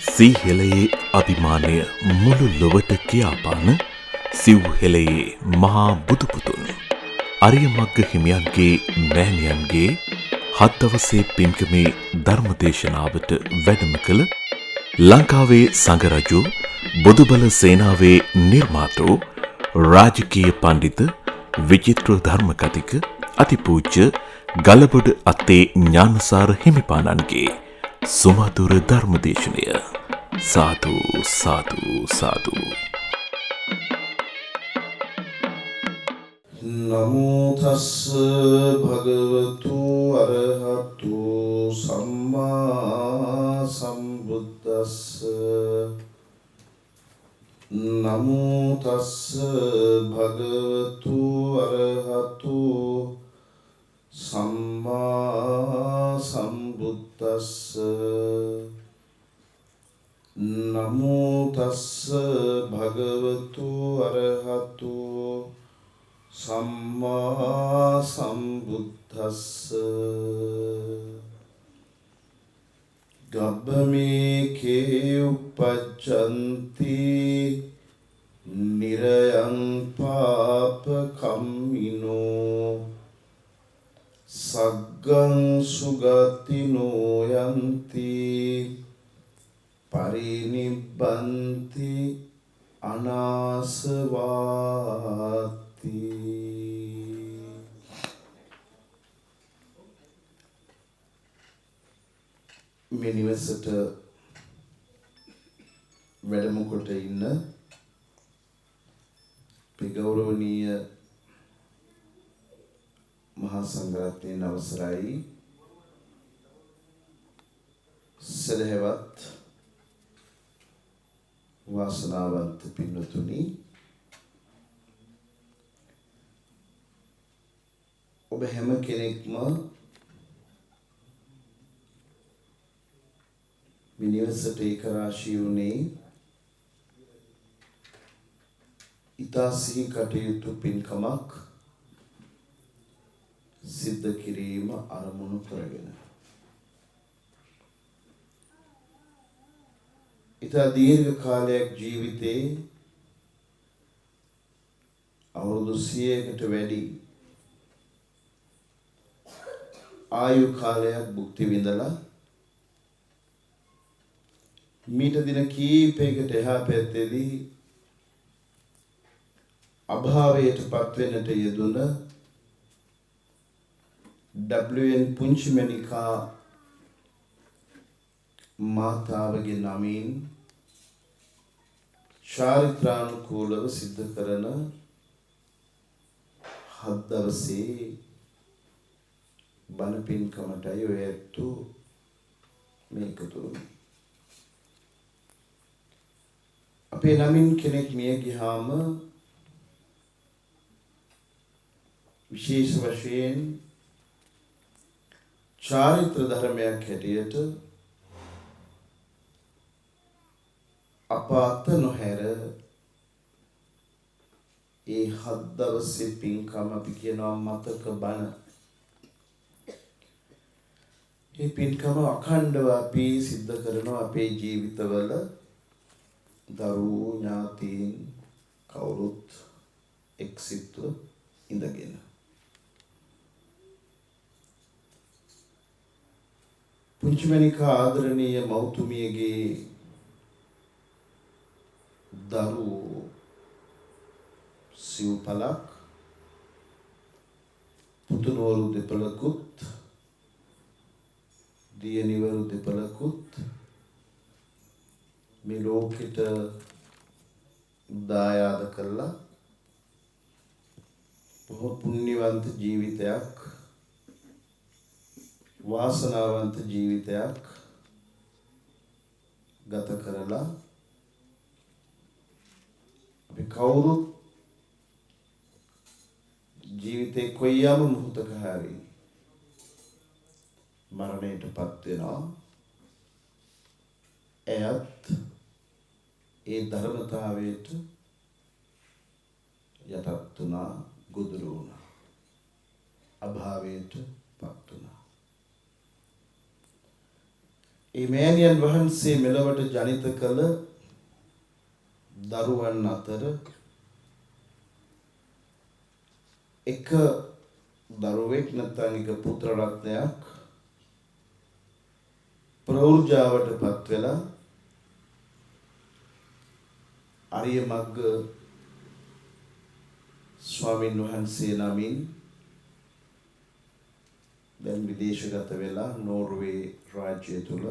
සීහෙලයේ අභිමානය මුළු ලොවට කියාපාන සිව්හෙලයේ මහා බුදුපුතුන් අරියමග්ග හිමියන්ගේ මෑණියන්ගේ හත්දවසේ පින්කමේ ධර්මදේශනාවට වැඩම කළ ලංකාවේ සංඝරජු බොදුබල සේනාවේ නිර්මාතෘ රාජකීය පණ්ඩිත විචිත්‍ර ධර්මකතික අතිපූජ්‍ය ගලබොඩ අත්තේ ඥානසාර හිමිපාණන්ගේ සුමధుර ධර්මදේශනය සාදු සාදු සාදු. නමෝ තස් භගවතු අරහතු සම්මා සම්බුද්දස්ස. නමෝ තස් භගවතු අරහතු සම්මා සම්බුද්දස්ස. නමෝ තස් භගවතු අරහතු සම්මා සම්බුද්දස්ස. ගබ්බමේකේ උපජ්ජන්ති නිරයං පාප කම්මිනෝ සග්ගං සුගතිනෝ යන්ති පරිනිබ්බන්ති අනාසවාති. මේ නිවසට වැඩම කොට ඉන්න ගෞරවනීය මහා සංඝරත්නයේ අවසරයි සදහවත් වාසනාවන්ත පින්වතුනි, ඔබ හැම කෙනෙක්ම මිනිවසට ඒක රාශී වුණේ ඉතාසිහි කටයුතු පින්කමක් සිද්ධ කිරීම අරමුණු කරගෙන. ඉතා දීර්ඝ කාලයක් ජීවිතේ අවුරුදු 100කට වැඩි ආයු කාලයක් භුක්ති විඳලා මීට දින කීපයකට එහා පැත්තේදී අභාවයට පත්වෙන්නට යෙදුන WN පුංචිමණිකා මාතාවගේ නමින් චාරිත්‍රානුකූලව සිද්ධ කරන 7 දවසේ බණ පින්කමටයි ඔය ඇත්තෝ මේ එකතු වුණේ. අපේ නමින් කෙනෙක් මිය ගියාම විශේෂ වශයෙන් චාරිත්‍ර ධර්මයක් හැටියට අප අත නොහැර ඒ 7 දවසේ පින්කම අපි කියනවා මතක බණ. මේ පින්කම අඛණ්ඩව අපි සිද්ධ කරනවා අපේ ජීවිතවල දරුවෝ ඥාතීන් කවුරුත් එක්සිත්ව ඉඳගෙන. පුංචිමණිකා ආදරණීය මෞතුමියගේ දරුවෝ සිව්පලක් පුතුණුවරු දෙපළකුත් දියණිවරු දෙපළකුත් මේ ලෝකෙට දායාද කළා. බොහෝ පුණ්‍යවන්ත ජීවිතයක්, වාසනාවන්ත ජීවිතයක් ගත කරලා අපි කවුරුත් ජීවිතේ කොයියම් මොහොතක හරි මරණයටපත් වෙනවා. එයත් ඒ ධර්මතාවයට යටත් වුණා, ගොදුරු වුණා, අභාවයට පත් වුණා. ඒ මෑණියන් වහන්සේ මෙලොවට ජනිත කළ දරුවන් අතර එක දරුවෙක් නැත්නම් එක පුත්‍ර රත්නයක් ප්‍රෞර්ජාවට පත් වෙලා ආර්ය මග්ග ස්වාමීන් වහන්සේ නමින් දැන් විදේශගත වෙලා නෝර්වේ රාජ්‍යය තුල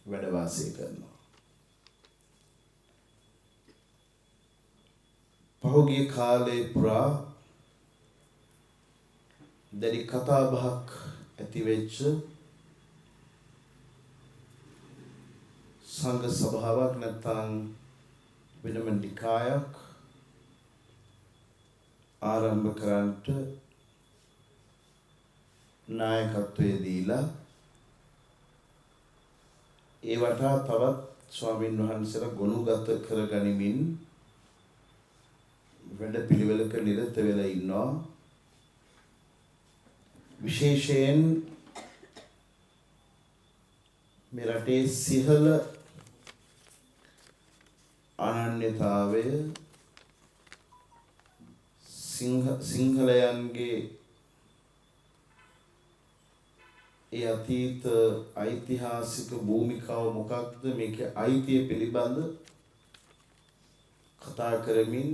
වැඩ වාසය කරනවා. පහුගිය කාලේ පුරා දැඩි කතා බහක් ඇති වෙච්ච සංඝ සභාවක් නැත්නම් වෙනම නිකායක් ආරම්භ කරන්නට නායකත්වය දීලා ඒ වටා තවත් ස්වාමින් වහන්සේලා ගොනුගත කරගනිමින් වැඩ පිළිවෙලක නිරත වෙලා ඉන්නවා. විශේෂයෙන් මේ රටේ සිහල අනන්‍යතාවය සිංහලයන්ගේ ඒ අතීත ඓතිහාසික භූමිකාව මොකක්ද මේකේ අයිතිය පිළිබඳ කතා කරමින්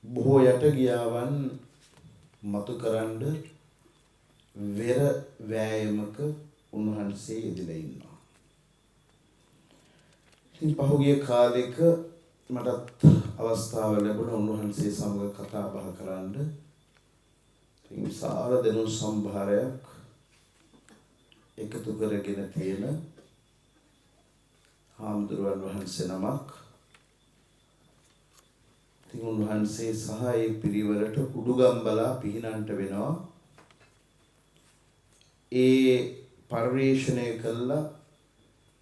බොහෝ යට ගියාවන් මතු කරන්න වෙර වෑයමක උන්වහන්සේ යෙදලා ඉන්නවා. ඉතින් පහුගිය කාලෙක මටත් අවස්ථාව ලැබුණා උන්වහන්සේ සමග කතා බහ කරන්න. ඉතින් විශාල දෙනු සම්භාරයක් එකතු කරගෙන තියෙන හාමුදුරුවන් වහන්සේ නමක්. ඉතින් උන්වහන්සේ සහ ඒ පිරිවරට උඩුගම්බලා පිහිනන්ට වෙනවා. ඒ පරිශ්‍රණය කළා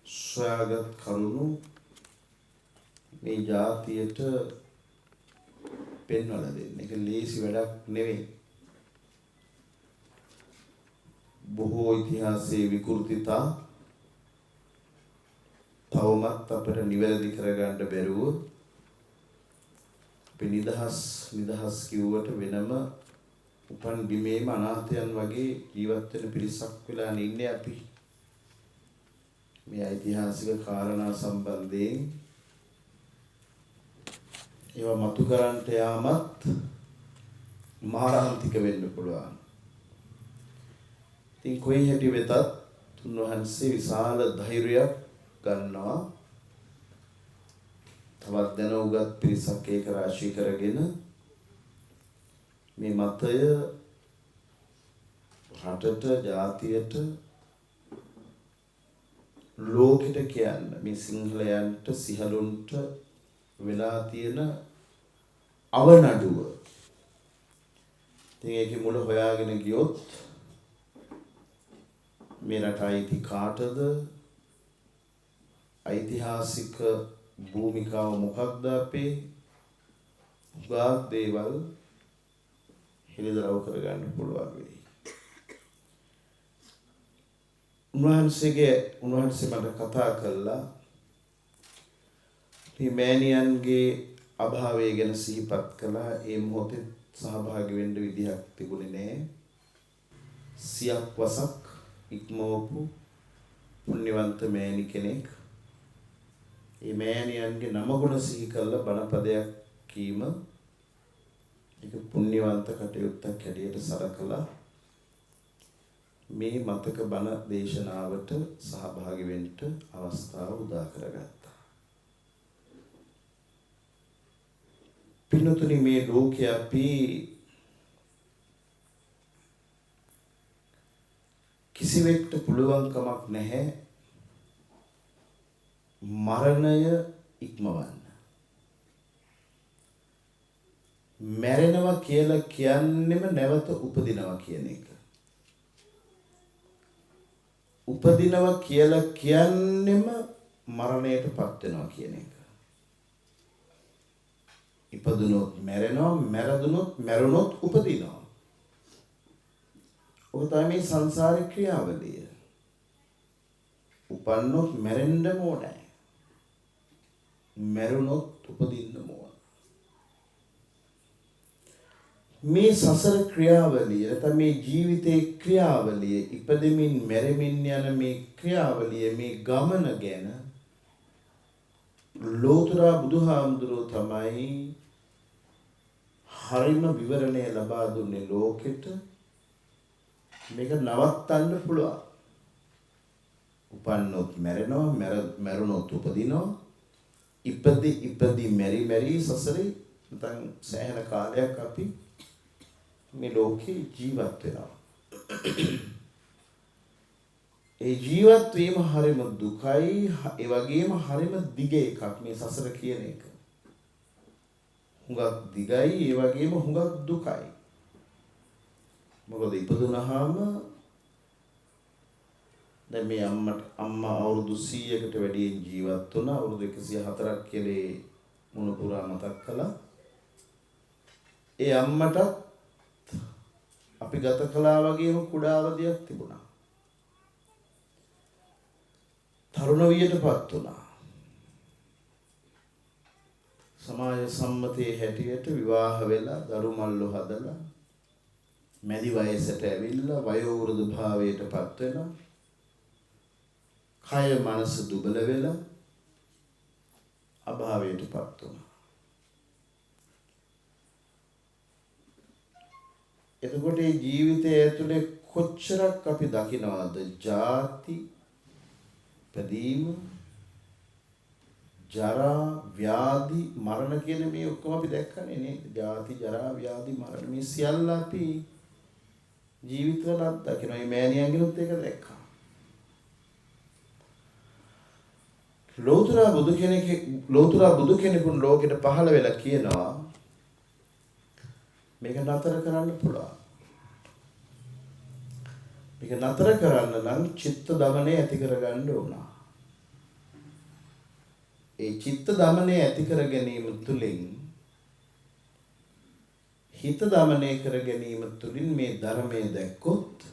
සොයාගත් කරුණු මේ ජාතියට පෙන්වලා දෙන්න. ඒක ලේසි වැඩක් නෙවෙයි. බොහෝ ඉතිහාසයේ විකෘතිතා තවමත් අපට නිවැරදි කරගන්න බැරුව අපි නිදහස් කිව්වට වෙනම උපන් බිමේම අනාථයන් වගේ ජීවත් වෙන පිරිසක් වෙලා ඉන්නේ අපි. මේ ඓතිහාසික කාරණා සම්බන්ධයෙන් ඒවා මතු කරන්නට යාමත් මාරාන්තික වෙන්න පුළුවන්. ඉතින් කොයි හැටි වෙතත් උන්වහන්සේ විශාල ධෛර්යයක් ගන්නවා. තවත් දැනුගත් පිරිසක් ඒක රාශී කරගෙන මේ මතය රටට ජාතියට ලෝකෙට කියන්න මේ සිංහලයන්ට සිහලුන්ට වෙලා තියෙන අවනඩුව. ඉතින් ඒකේ මුල හොයාගෙන ගියොත් මේ රට අයිති කාටද? ඓතිහාසික භූමිකාව මොකක්ද අපේ? උගාක් දේවල් හෙළිදරව් කරගන්න පුළුවන් වෙයි. උන්වහන්සේ මට කතා කළා මේ මෑණියන්ගේ අභාවය ගැන සිහිපත් කළා. ඒ මොහොතේ සහභාගී වෙන්න විදිහක් තිබුණේ නැහැ. සියක් වසක් ඉක්මවපු පුණ්‍යවන්ත මෑණි කෙනෙක්. මේ මෑණියන්ගේ නම ගුණ සිහි කරලා බණපදයක් කීම ඒක පුණ්‍යවන්ත කටයුත්තක් හැටියට සලකලා මේ මතක බණ දේශනාවට සහභාගී වෙන්න අවස්ථාව උදා කරගත්තා. පින්නතුනි මේ ලෝකයේ අපි කිසිවෙක්ට පුළුවන් කමක් නැහැ මරණය ඉක්මවන්න. මැරෙනවා කියලා කියන්නේම නැවත උපදිනවා කියන එක. උපදිනවා කියලා කියන්නේම මරණයටපත් වෙනවා කියන එක. ඉපදුනොත් මැරෙනවා, මැරදුනොත් මැරුණොත් උපදිනවා. ඔක තමයි මේ සංසාරේ ක්‍රියාවලිය. උපන්නොත් මැරෙන්නම ඕනේ. මැරුණොත් උපදින්නම ඕන. මේ සසර ක්‍රියාවලිය නැත්නම් මේ ජීවිතේ ක්‍රියාවලිය ඉපදෙමින් මැරෙමින් යන මේ ක්‍රියාවලිය මේ ගමන ගැන ලෝතර බුදුහාමුදුරුවෝ තමයි හරිම විවරණය ලබා දුන්නේ ලෝකෙට. මේක නවත්තන්න පුළුවන්. උපන්නොත් මැරෙනවා, මැරුණොත් උපදිනවා. ඉපදි මෙරි සසරේ නැත්නම් සෑහෙන කාලයක් අපි මේ ලෝකේ ජීවත් වෙනවා. ඒ ජීවත් වීම හරිම දුකයි, ඒ වගේම හරිම දිග එකක් මේ සසර කියන එක. හුඟක් දිගයි, ඒ වගේම හුඟක් දුකයි. මොකද ඉපදුනහම දැන් මේ අම්මා අවුරුදු 100කට වැඩියෙන් ජීවත් වුණා. අවුරුදු 104ක් කියලා මුණ පුරා මතක් කළා. ඒ අම්මට අපි ගත කළා වගේම කුඩා අවධියක් තිබුණා. තරුණ වියටපත් වුණා. සමාජ සම්මතයේ හැටියට විවාහ වෙලා දරු මල්ලු හදලා මැදි වයසට ඇවිල්ලා වයෝ වෘද්ධ භාවයටපත් වෙලා කය මනස දුබල වෙලා අභාවයටපත් වුණා. එතකොට මේ ජීවිතය ඇතුලේ කොච්චරක් අපි දකිනවද ජාති, පැදීම, ජරා, ව්‍යාධි, මරණ කියන මේ ඔක්කොම අපි දැක්කනේ නේද? ජාති, ජරා, ව්‍යාධි, මරණ මේ සියල්ල අපි ජීවිතවල අත්දකිනවා. මේ මෑණියන්ගෙනුත් ඒක දැක්කා. ලෝතර බුදු කෙනෙකුන් ලෝකෙට පහළ වෙලා කියනවා මේක නතර කරන්න පුළුවන්. මේක නතර කරන්න නම් චිත්ත දමනය ඇති කරගන්න ඕන. ඒ චිත්ත දමනය ඇති කර ගැනීම තුළින් හිත දමනය කර ගැනීම තුළින් මේ ධර්මයේ දැක්කොත්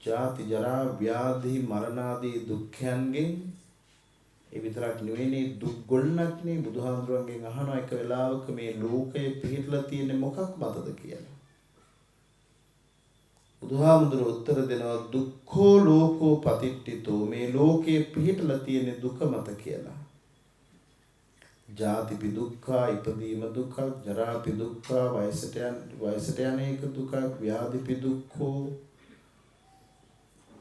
ජාති ජරා ව්‍යාධි මරණ ආදී දුක්ඛයන්ගෙන් ඒ විතරක් නෙවෙයි දුක් ගොල්ලක් නේ බුදුහාමුදුරන්ගෙන් අහනවා එක වෙලාවක මේ ලෝකයේ පිහිටලා තියෙන්නේ මොකක් මතද කියලා. බුදුහාමුදුරුවෝ උත්තර දෙනවා දුක්ඛෝ ලෝකෝ පතිට්ඨිතෝ මේ ලෝකයේ පිහිටලා තියෙන්නේ දුක මත කියලා. ජාතිපි දුක්ඛා ඉපදීම දුක්ඛ, ජරාපි දුක්ඛා වයසට යන එක දුක්ඛ, ව්‍යාධිපි දුක්ඛෝ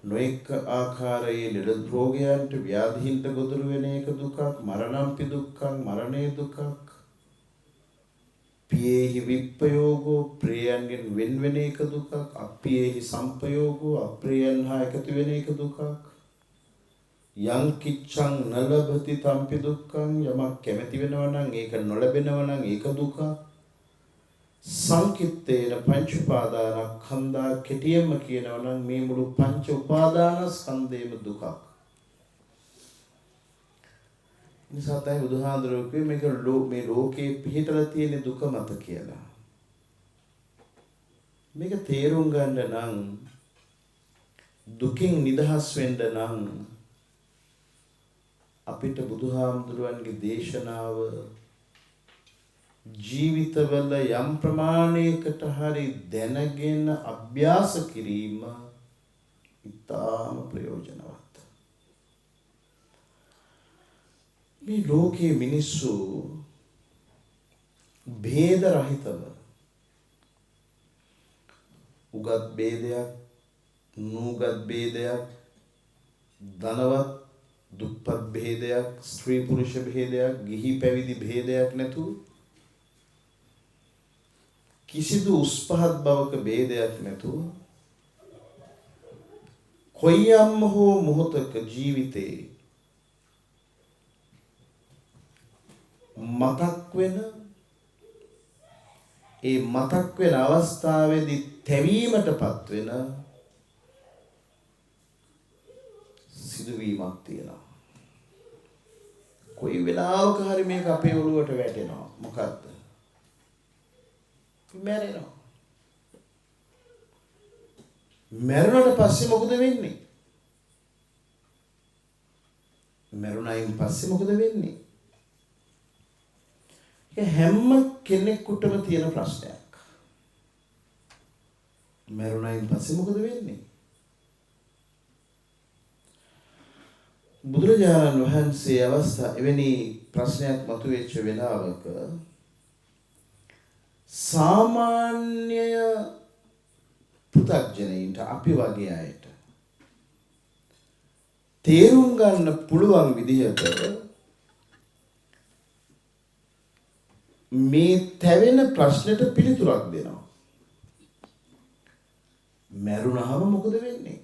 නොඑක ආකාරයේ ලෙඩ රෝගයන්ට ව්‍යාධීන්ට ගොදුරු වෙන එක දුකක්, මරණම්පි දුක්ඛං මරණේ දුකක්, පියේහි විප්පයෝගෝ ප්‍රියයන්ගෙන් වෙන්වෙන එක දුකක්, අප්පියේහි සම්පයෝගෝ අප්‍රියයන් හා එකතු වෙන එක දුකක්, යං කිච්ඡං නලභති තම්පි දුක්ඛං යමක් කැමැති වෙනවා නම් ඒක නොලැබෙනවා නම් ඒක දුකක්, සංකිට්ඨේන පංච උපාදානස්කන්ධා කෙටියෙන්ම කියනවා නම් මේ මුළු පංච උපාදානස්කන්ධේම දුකක්. නිසා තමයි බුදුහාඳුරෝ කිව්වේ මේක මේ ලෝකේ පිහිටලා තියෙන දුක මත කියලා. මේක තේරුම් ගන්න නම් දුකින් නිදහස් වෙන්න නම් අපිට බුදුහාමුදුරුවන්ගේ දේශනාව ජීවිතවල යම් ප්‍රමාණයකට හරි දැනගෙන අභ්‍යාස කිරීම ඉතාම ප්‍රයෝජනවත්. මේ ලෝකයේ මිනිස්සු භේද රහිතව උගත් භේදයක්, නූගත් භේදයක්, ධනවත් දුප්පත් භේදයක්, ස්ත්‍රී පුරුෂ භේදයක්, ගිහි පැවිදි භේදයක් නැතුව කිසිදු උස් පහත් බවක ભેදයක් නැතුව කොයියම් හෝ මොහොතක ජීවිතේ මතක් වෙන ඒ මතක් වෙන අවස්ථාවේදී තැවීමටපත් වෙන සිදුවීමක් තියෙනවා. කොයි වෙලාවක හරි මේක අපේ ඔළුවට වැටෙනවා. මොකද්ද? මැරෙනවා. මැරුණාට පස්සේ මොකද වෙන්නේ? මැරුණායින් පස්සේ මොකද වෙන්නේ? ඒ හැම කෙනෙකුටම තියෙන ප්‍රශ්නයක්. මැරුණායින් පස්සේ මොකද වෙන්නේ? බුදුරජාණන් වහන්සේ එවැනි ප්‍රශ්නයක් මතුවෙච්ච වෙලාවක සාමාන්‍ය පුතග්ජනයින්ට අපි වගේ අයට තේරුම් ගන්න පුළුවන් විදිහට මේ තැවෙන ප්‍රශ්නෙට පිළිතුරක් දෙනවා. මැරුණාම මොකද වෙන්නේ?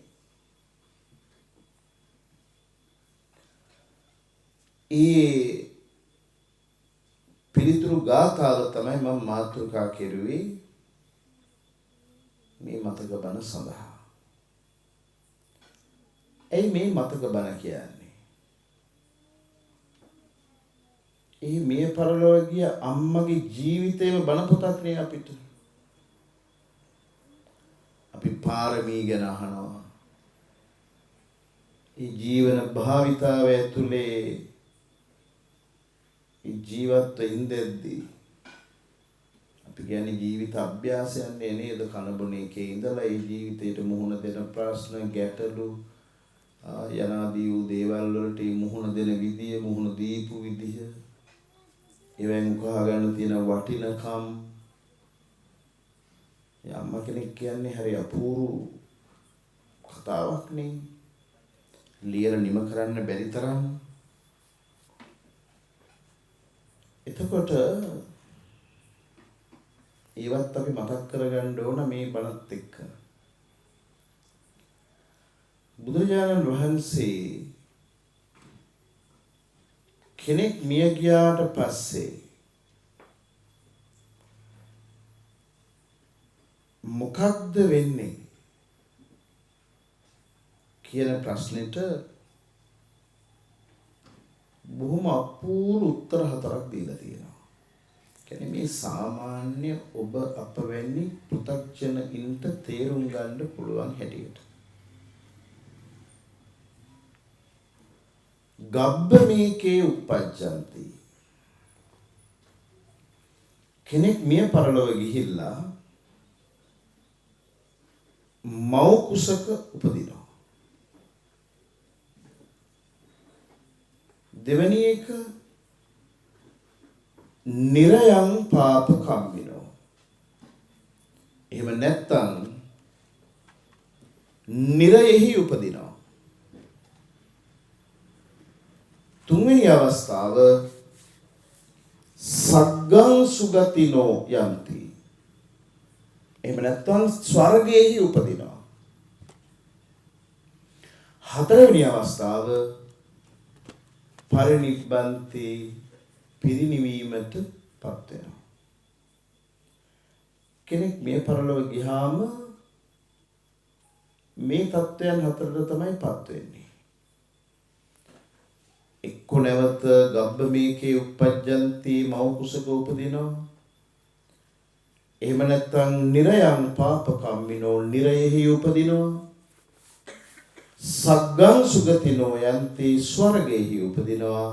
ඒ පිළිතුරු ගාථාව තමයි මම මාතෘකා කෙරුවේ මේ මතක බණ සඳහා. ඇයි මේ මතක බණ කියන්නේ? ඒ මේ පරලොව ගිය අම්මගේ ජීවිතේම බණ පොතක් නේ අපිට. අපි පාරමී ගැන අහනවා. ඒ ජීවන භාවිතාව ඇතුලේ ජීවත්ව ඉඳෙද්දී අපි කියන්නේ ජීවිත අභ්‍යාසයන් නේද? කනබොන එකේ ඉඳලා ඒ ජීවිතයට මුහුණ දෙන ප්‍රශ්න, ගැටලු යනාදී වූ දේවල් වලට මුහුණ දෙන විදිය, මුහුණ දීපු විදිය, ඒවෙන් උකහා ගන්න තියෙන වටිනකම්. අම්මා කෙනෙක් කියන්නේ හරි අපූර්ව කතාවක් නේ. ලියලා නිම කරන්න බැරි තරම්. එතකොට ඒවත් අපි මතක් කරගන්න ඕන මේ බණත් එක්ක. බුදුරජාණන් වහන්සේ කෙනෙක් මිය ගියාට පස්සේ මොකක්ද වෙන්නේ කියන ප්‍රශ්නෙට බොහොම අපූර්ව උත්තර 4ක් දීලා තියෙනවා. කියන්නේ මේ සාමාන්‍ය ඔබ අප වැනි පෘථග්ජනයින්ට තේරුම් ගන්න පුළුවන් හැටියට. ගබ්බ මේකේ උපජ්ජන්ති. කෙනෙක් මිය පරලොව ගිහිල්ලා මව් කුසක උපදිනවා. දෙවැනි එක නිරයං පාප කම්මිනෝ. එහෙම නැත්තම් නිරයෙහි උපදිනවා. තුන්වෙනි අවස්ථාව සග්ගං සුගතිනෝ යන්ති. එහෙම නැත්තම් ස්වර්ගයෙහි උපදිනවා. හතරවෙනි අවස්ථාව පරිනිබ්බන්ති, පිරිනිවීමට පත් වෙනවා. කෙනෙක් මේ පරලොව ගියාම මේ தත්වයන් හතරට තමයි පත් වෙන්නේ. එක්ක නැවත ගබ්බ මේකේ උපජ්ජන්ති, මව් කුසක උපදිනවා. එහෙම නැත්නම් නිරයන් පාප කම්මිනෝ, නිරයෙහි උපදිනවා. සග්ගං සුගතිනෝ යන්ති, ස්වර්ගයෙහි උපදිනවා.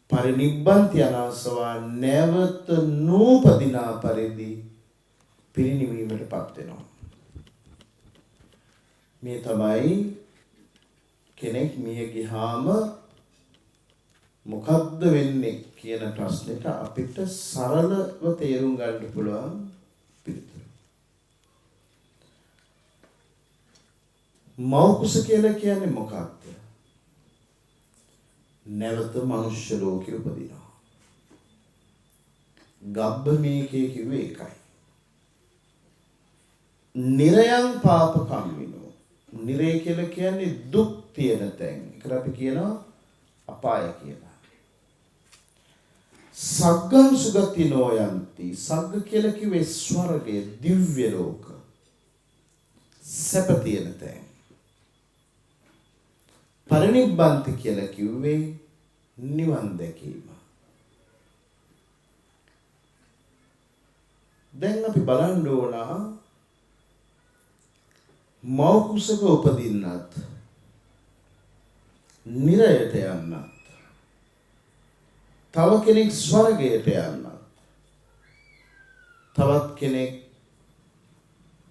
පරිනිබ්බන්ති අනාසවා, නැවත නූපදිනා පරිදි පිරිනිවීමටපත් වෙනවා. මේ තමයි කෙනෙක් මිය ගියාම මොකක්ද වෙන්නේ කියන ප්‍රශ්නෙට අපිට සරලව තේරුම් ගන්න පුළුවන් පිළිතුර. මව් කුස කියලා කියන්නේ මොකක්ද? නැවත මනුෂ්‍ය ලෝකෙ උපදිනවා. ගබ්බ මේකේ කිව්වේ ඒකයි. නිරයං පාප කම්මිනෝ. නිරය කියලා කියන්නේ දුක් තියෙන තැන්. ඒකට අපි කියනවා අපාය කියලා. සග්ගං සුගතිනෝ යන්ති. සග්ග කියලා කිව්වේ ස්වර්ගය, දිව්‍ය ලෝක. සැප තියෙන තැන්. පරිනිබ්බන්ති කියලා කිව්වේ නිවන් දැකීම. දැන් අපි බලන්න ඕන මව් කුසක උපදින්නත් නිරයට යන්නත් තව කෙනෙක් ස්වර්ගයට යන්නත් තවත් කෙනෙක්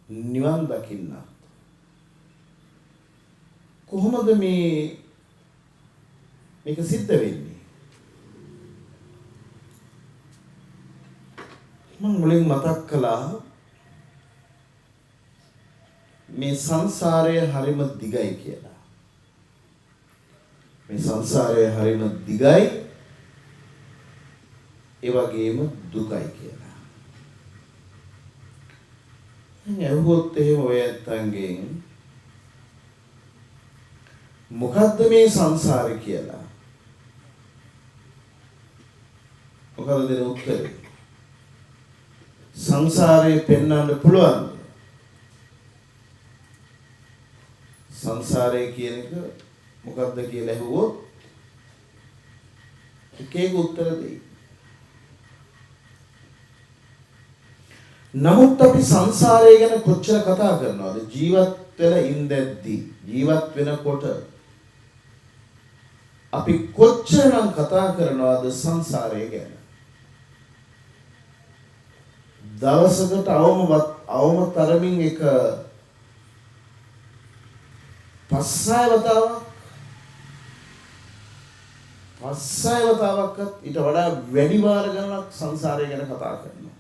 නිවන් දකින්නත් කොහොමද මේක සිද්ධ වෙන්නේ? මම මුලින් මතක් කළා මේ සංසාරය හරිම දිගයි කියලා. මේ සංසාරය හරිම දිගයි ඒ වගේම දුකයි කියලා. ඇහුවොත් එහෙම ඔය ඇත්තන්ගෙන් මොකද්ද මේ සංසාරය කියලා? මොකද දෙන උත්තරේ? සංසාරේ පෙන්වන්න පුළුවන්ද? සංසාරය කියන එක මොකක්ද කියලා ඇහුවොත් එකේක උත්තර දෙයි. නමුත් අපි සංසාරය ගැන කොච්චර කතා කරනවද? ජීවත් වෙලා ඉඳද්දී ජීවත් වෙනකොට අපි කොච්චරනම් කතා කරනවද සංසාරය ගැන? දවසකට අවම තරමින් එක 5-6 වතාවක්වත් ඊට වඩා වැඩි වාර ගණනක් සංසාරය ගැන කතා කරනවා.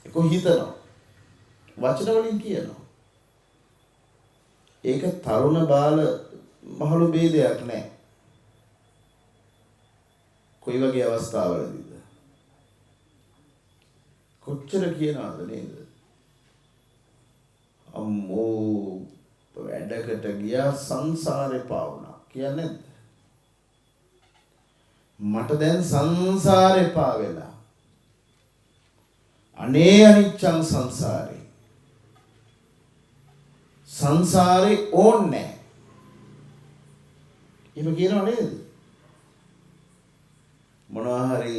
ඒක හිතනවා. වචන වලින් කියනවා. ඒක තරුණ බාල මහලු ભેදයක් නැහැ. කොයි වගේ අවස්ථාවලදීද? කොච්චර කියනවද නේද? අම්මෝ වැඩකට ගියා සංසාරේ පාවුණා කියන්නේ නැද්ද? මට දැන් සංසාරේ පාවෙලා. අනේ අනිච්චං සංසාරේ. සංසාරේ ඕන්නේ. එහෙම කියනව නේද? මොනවා හරි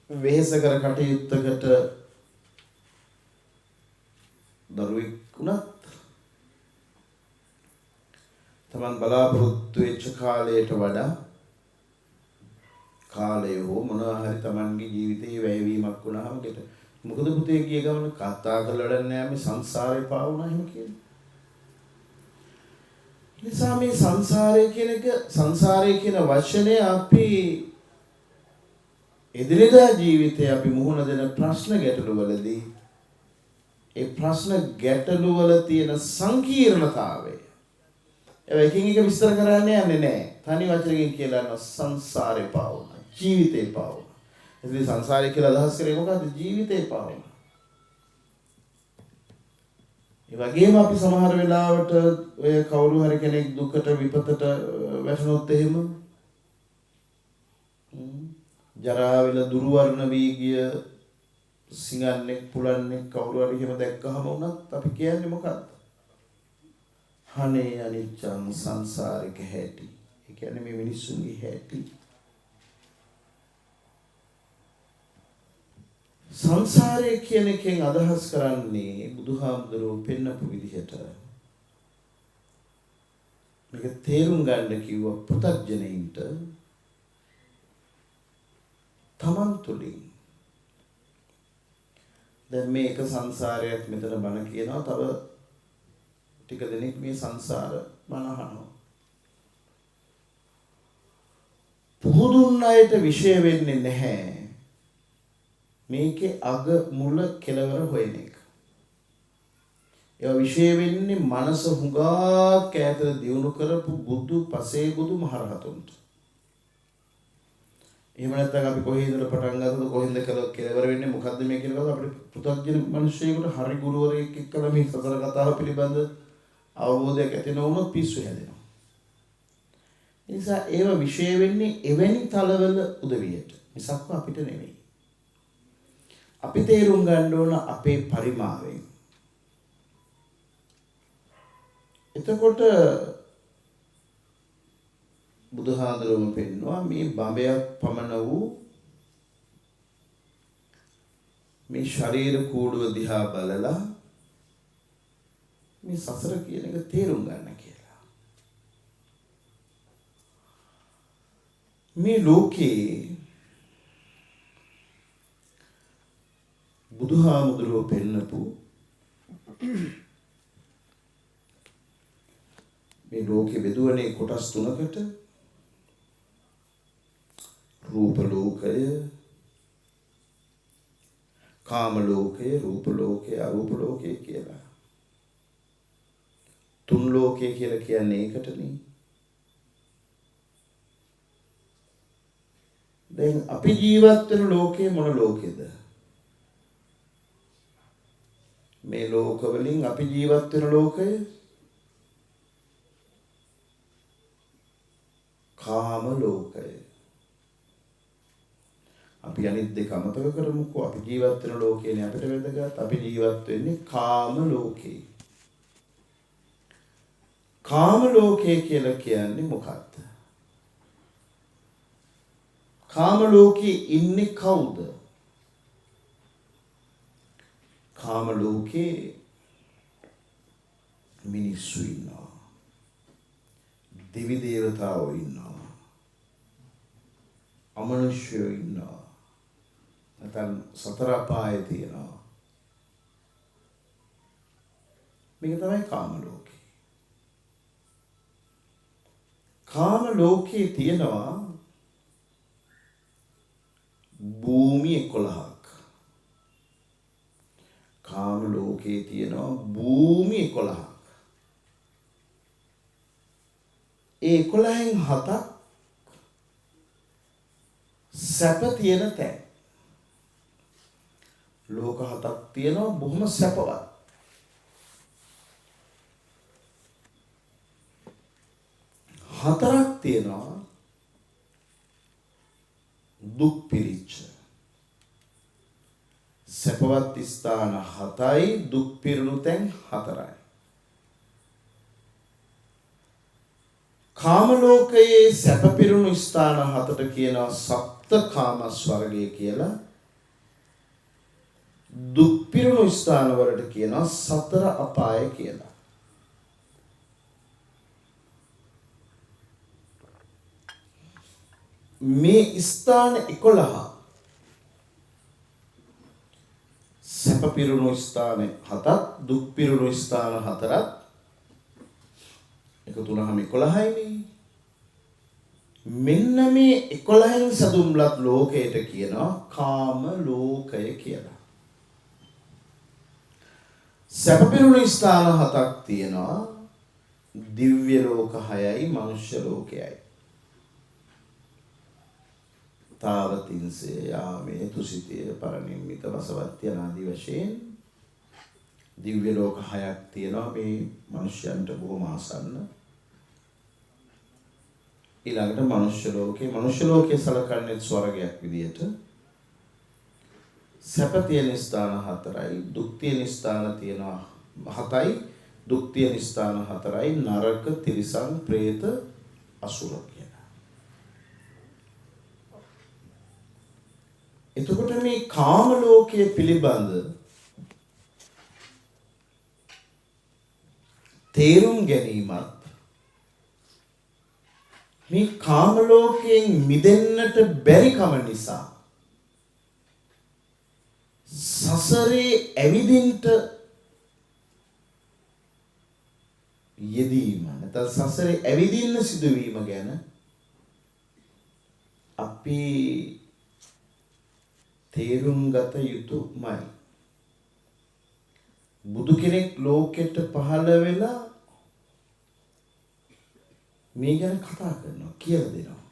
වෙහෙස කර කටයුත්තකට දරුවෙක් වුණත් තමන් බලාපොරොත්තු වෙච්ච කාලයට වඩා කාලය හෝ මොනවා හරි තමන්ගේ ජීවිතේ වැයවීමක් වුණාම මොකද පුතේ ගිය ගමන කතා කරලා වැඩක් නැහැ මේ සංසාරේ පාවුණා එහෙම කියන්නේ. නිසා මේ සංසාරය කියන වචනය අපි එදිනෙදා ජීවිතේ අපි මුහුණ දෙන ප්‍රශ්න ගැටලුවලදී ඒ ප්‍රශ්න ගැටලුවල තියෙන සංකීර්ණතාවය එකින් එක විස්තර කරන්න යන්නේ නැහැ. තනි වචනකින් කියලා යන සංසාරේ පාවුණා. ජීවිතේ පාවුණා. එතන සංසාරය කියලා අදහස් කරේ මොකද්ද? ජීවිතේ පාවුණා. ඒ වගේම අපි සමහර වෙලාවට ඔය කවුරු හරි කෙනෙක් දුකට විපතට වැටුනොත් එහෙම ජරා වෙලා දුර්වර්ණ වී ගිය සිඟන්නේ පුලන්නේ කවුරු හරි එහෙම දැක්කහම උනත් අපි කියන්නේ මොකද්ද? අනේ අනිච්චං සංසාරික හැටි. ඒ කියන්නේ මේ මිනිස්සුන්ගේ හැටි. සංසාරය කියන එකෙන් අදහස් කරන්නේ බුදුහාමුදුරුවෝ පෙන්නපු විදිහට මේක තේරුම් ගන්න කිව්ව පුතග්ජනයින්ට තමන් තුළින් දැන් මේක සංසාරයක් මෙතන බණ කියනවා තව ටික දෙනෙක් මේ සංසාර බණ අහනවා පුදුන් අයට විශේෂ වෙන්නේ නැහැ මේකේ අග මුල කෙලවර හොයන එක. ඒවා විශේෂ වෙන්නේ මනස හුඟා කෑතර දියුණු කරපු බුදු පසේ බුදු මහරහතුන්ට. එහෙම නැත්නම් අපි කොහේ ඉඳලා පටන් ගත්තද කොහෙන්ද කෙලවර වෙන්නේ මොකද්ද මේ කියලා අපිට පෘථග්ජන මිනිස්සුයෙකුට හරි ගුරුවරයෙක් එක්කලා මේ සතර කතාව පිළිබඳ අවබෝධයක් ඇති නොවුනොත් පිස්සු හැදෙනවා. ඒ නිසා ඒවා විශේෂ වෙන්නේ එවැනි තලවල උදවියට. මිසක් අපිට නෙමෙයි. අපි තේරුම් ගන්න ඕන අපේ පරිමාවෙන්. එතකොට බුදුහාඳුරුවෝ පෙන්නවා මේ බඹයක් පමණ වූ මේ ශරීර කූඩුව දිහා බලලා මේ සසර කියන එක තේරුම් ගන්න කියලා. මේ ලෝකේ බුදුහාමුදුරුවෝ පෙන්නපු මේ ලෝකේ බෙදුවනේ කොටස් තුනකට. රූප ලෝකය, කාම ලෝකය, රූප ලෝකය, අරූප ලෝකය කියලා. තුන් ලෝකය කියලා කියන්නේ ඒකටනේ. දැන් අපි ජීවත් වෙන ලෝකේ මොන ලෝකෙද? මේ ලෝක වලින් අපි ජීවත් වෙන ලෝකය කාම ලෝකය. අපි අනිත් දෙක අමතක කරමුකෝ. අපි ජීවත් වෙන ලෝකේනේ අපිට වැදගත්. අපි ජීවත් වෙන්නේ කාම ලෝකේ. කාම ලෝකය කියලා කියන්නේ මොකක්ද? කාම ලෝකේ ඉන්නේ කවුද? කාම ලෝකේ මිනිස්සු ඉන්නවා. දිවි දේවතාවෝ ඉන්නවා. අමනුෂ්‍යයෝ ඉන්නවා. නැත්නම් සතර අපායේ තියෙනවා. මේක තමයි කාම ලෝකේ. කාම ලෝකේ තියෙනවා භූමි 11ක්. කාම ලෝකේ තියෙනවා භූමි 11ක්. ඒ 11න් 7ක් සැප තියෙන තැන්. ලෝක 7ක් තියෙනවා බොහොම සැපවත්. හතරක් තියෙනවා දුක් පිරිච්ච. සැපවත් ස්ථාන 7යි දුක් පිරුණු තැන් 4යි. කාම ලෝකයේ සැප පිරුණු ස්ථාන 7ට කියනවා සප්ත කාම ස්වර්ගය කියලා. දුක් පිරුණු ස්ථාන වලට කියනවා සතර අපාය කියලා. මේ ස්ථාන 11 සැප පිරුණු ස්ථාන 7ක් දුක් පිරුණු ස්ථාන 4ක් එකතු වුණාම 11යිනේ. මෙන්න මේ 11න් සදුම්ලත් ලෝකයට කියනවා කාම ලෝකය කියලා. සැප පිරුණු ස්ථාන 7ක් තියෙනවා. දිව්‍ය ලෝක 6යි මනුෂ්‍ය ලෝකයයි. තාවතින්සේ යාමේ තුසිතය පරනිම්මිත වසවත්ය ආදී වශයෙන් දිව්‍ය ලෝක 6ක් තියෙනවා මේ මනුෂ්‍යයන්ට බොහොම ආසන්න. ඊළඟට මනුෂ්‍ය ලෝකයේ සලකන්නේ ස්වර්ගයක් විදියට. සැප තියෙන ස්ථාන 4යි දුක් තියෙන ස්ථාන තියෙනවා 7යි දුක් තියෙන ස්ථාන 4යි නරක තිරිසන් പ്രേත අසුර කියලා. එතකොට මේ කාම ලෝකයේ පිළිබඳ තේරුම් ගැනීමත් මේ කාම ලෝකයෙන් මිදෙන්නට බැරි කම නිසා සසරේ ඇවිදින්ට යෙදීම නැත්නම් සසරේ ඇවිදින්න සිදුවීම ගැන අපි තේරුම් ගත යුතුමයි. බුදු කෙනෙක් ලෝකෙට පහළ වෙලා මේ ගැන කතා කරනවා කියලා දෙනවා.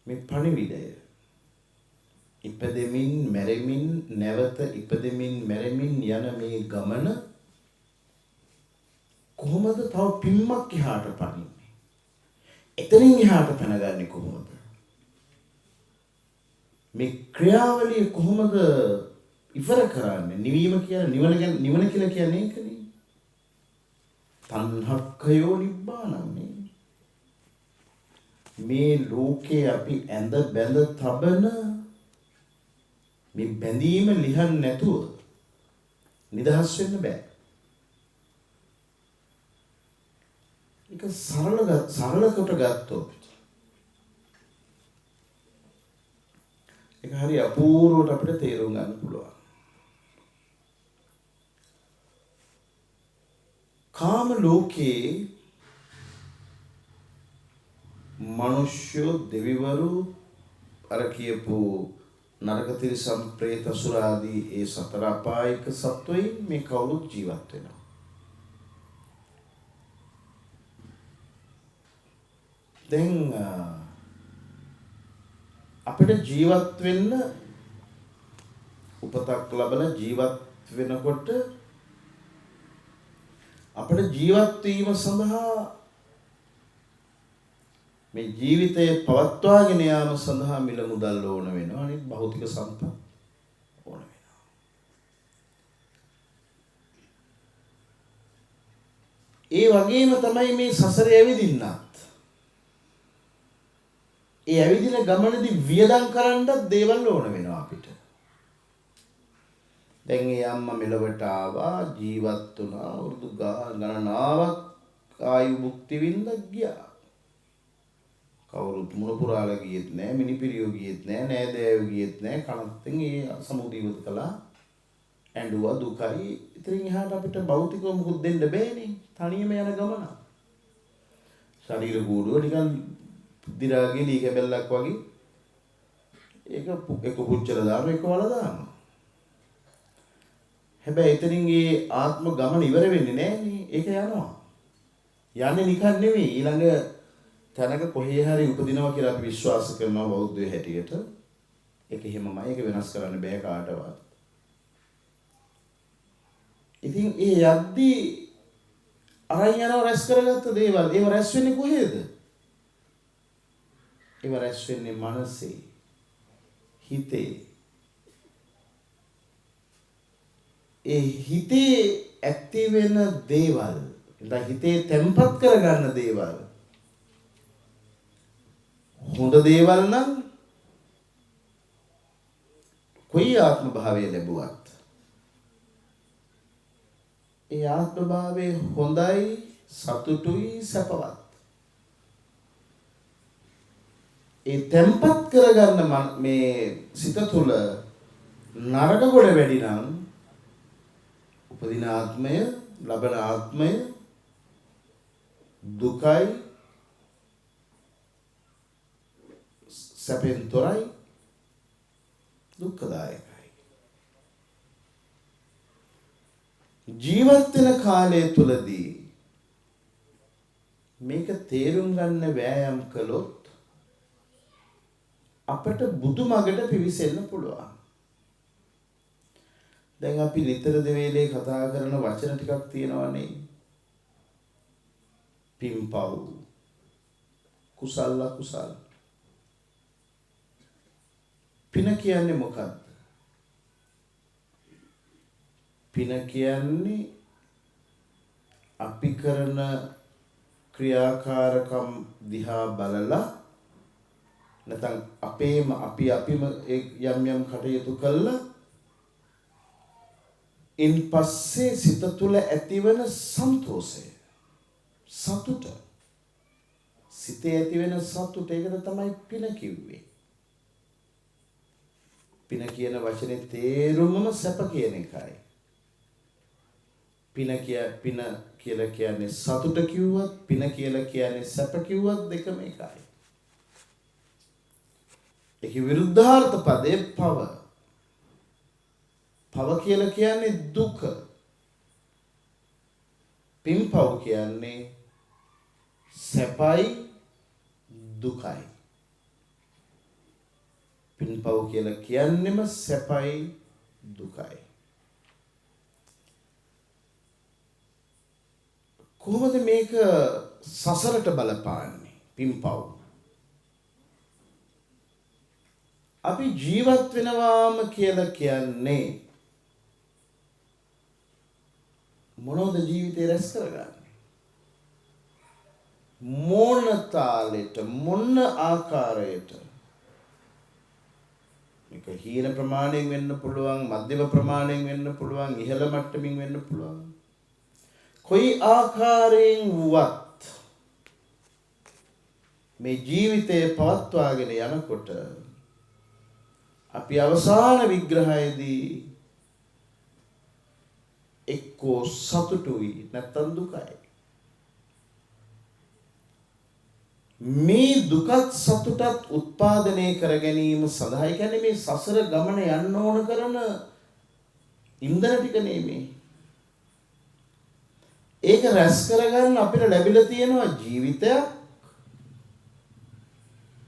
මේ පණිවිඩය ඉපදෙමින් මැරෙමින් නැවත ඉපදෙමින් මැරෙමින් යන මේ ගමන කොහොමද තව පිම්මක් එහාට පනින්නේ? එතනින් එහාට පැනගන්නේ කොහොමද? මේ ක්‍රියාවලිය කොහොමද ඉවර කරන්නේ? නිවීම කියන්නේ නිවන කියලා කියන්නේ ඒකනේ. තණ්හක්ඛයෝ නිබ්බානම්නේ. මේ ලෝකේ අපි ඇඳ බැඳ තබන මේ බැඳීම ලිහන්න නැතුව නිදහස් වෙන්න බෑ. ඒක සරල කොට ගත්තොත් ඒක හරි අපූර්වට අපිට තේරුම් ගන්න පුළුවන්. කාම ලෝකේ මිනිස්සු දෙවිවරු අර කියපු නරක තිරිසන් പ്രേත සුරාදී ඒ සතර අපායික සත්වයින් මේ කවුරුත් ජීවත් වෙනවා. දැන් අපිට ජීවත් වෙන්න උපතක් ලැබලා ජීවත් වෙනකොට අපිට ජීවත් වීම සඳහා මේ ජීවිතය පවත්වාගෙන යාම සඳහා මිල මුදල් ඕන වෙනවා. අනිත් භෞතික සම්පත් ඕන වෙනවා. ඒ වගේම තමයි මේ සසරේ ඇවිදින්නත්. ඒ ඇවිදින ගමනේදී වියදම් කරන්නත් දේවල් ඕන වෙනවා අපිට. දැන් ඒ අම්මා මෙලවට ආවා, ජීවත් වුණා, වරුදු ගණනාවක් ආයු භුක්ති විඳ ගියා. කවුරුත් මුණ පුරාලා ගියෙත් නෑ, මිනිපිරියෝ ගියෙත් නෑ, නෑදෑයෝ ගියෙත් නෑ. කනත්තෙන් ඒ සමුදීවත කළා, ඇඬුවා, දුකයි. ඉතින් එහාට අපිට භෞතිකව මුකුත් දෙන්න බෑනේ. තනියම යන ගමන. ශරීර කූඩුව නිකන් දිරාගේ ලී කැබැල්ලක් වගේ. ඒක එක පුච්චලා දානවා, එක වල දානවා. හැබැයි එතනින් ඒ ආත්ම ගමන ඉවර වෙන්නේ නෑනේ. ඒක යනවා. යන්නේ නිකන් නෙවෙයි. ඊළඟ තැනක කොහේ හරි උපදිනවා කියලා අපි විශ්වාස කරනවා බෞද්ධයෝ හැටියට. ඒක එහෙමමයි. ඒක වෙනස් කරන්න බෑ කාටවත්. ඉතින් ඒ යද්දී අරන් යනවා රැස් කරගත්ත දේවල්. ඒව රැස් වෙන්නේ කොහේද? ඒව රැස් වෙන්නේ මනසේ, හිතේ. ඒ හිතේ ඇති වෙන දේවල්, ඉතින් හිතේ තැම්පත් කරගන්න දේවල් හොඳ දේවල් නම් කොයි ආත්ම භාවය ලැබුවත් ඒ ආත්ම භාවය හොඳයි, සතුටුයි, සැපවත්. ඒ තැම්පත් කරගන්න මේ සිත තුළ නරක ගොඩ වැඩි නම් උපදින ආත්මය, ලබන ආත්මය දුකයි, සැපෙන් තොරයි, දුක්ඛදායකයි. ජීවත් වෙන කාලය තුලදී මේක තේරුම් ගන්න වෑයම් කළොත් අපට බුදු මගට පිවිසෙන්න පුළුවන්. දැන් අපි නිතර දෙවේලේ කතා කරන වචන ටිකක් තියෙනවානේ. පින්පව්, කුසල අකුසල. පින කියන්නේ මොකක්ද? පින කියන්නේ අපි කරන ක්‍රියාකාරකම් දිහා බලලා නැත්නම් අපිම යම් කටයුතු කළා ඉන් පස්සේ සිත තුළ ඇතිවන සන්තෝෂය, සතුට, සිතේ ඇතිවෙන සතුට, ඒකට තමයි පින කිව්වේ. පින කියන වචනේ තේරුමම සැප කියන එකයි. පින කියලා කියන්නේ සතුට කිව්වත්, පින කියලා කියන්නේ සැප කිව්වත් දෙකම එකයි. ඒකේ විරුද්ධාර්ථ පදේ පව. පව කියලා කියන්නේ දුක. පින්පව් කියන්නේ සැපයි, දුකයි. පින්පව් කියලා කියන්නේම සැපයි, දුකයි. කොහොමද මේක සසරට බලපාන්නේ? පින්පව් අපි ජීවත් වෙනවාම කියලා කියන්නේ මොනවද ජීවිතේ රැස් කරගන්නේ? මොන තාලෙට, මොන ආකාරයට? මේක හීන ප්‍රමාණයෙන් වෙන්න පුළුවන්, මධ්‍යම ප්‍රමාණයෙන් වෙන්න පුළුවන්, ඉහළ මට්ටමින් වෙන්න පුළුවන්. කොයි ආකාරයෙන් වුවත් මේ ජීවිතය පවත්වාගෙන යනකොට අපි අවසාන විග්‍රහයේදී එක්කෝ සතුටුයි නැත්නම් දුකයි. මේ දුකත් සතුටත් උත්පාදනය කර ගැනීම සඳහා කියන්නේ මේ සසර ගමන යන්න ඕන කරන ඉන්ධන ටික නෙමෙයි. ඒක රැස් කරගන්න අපිට ලැබිලා තියෙනවා ජීවිතයක්.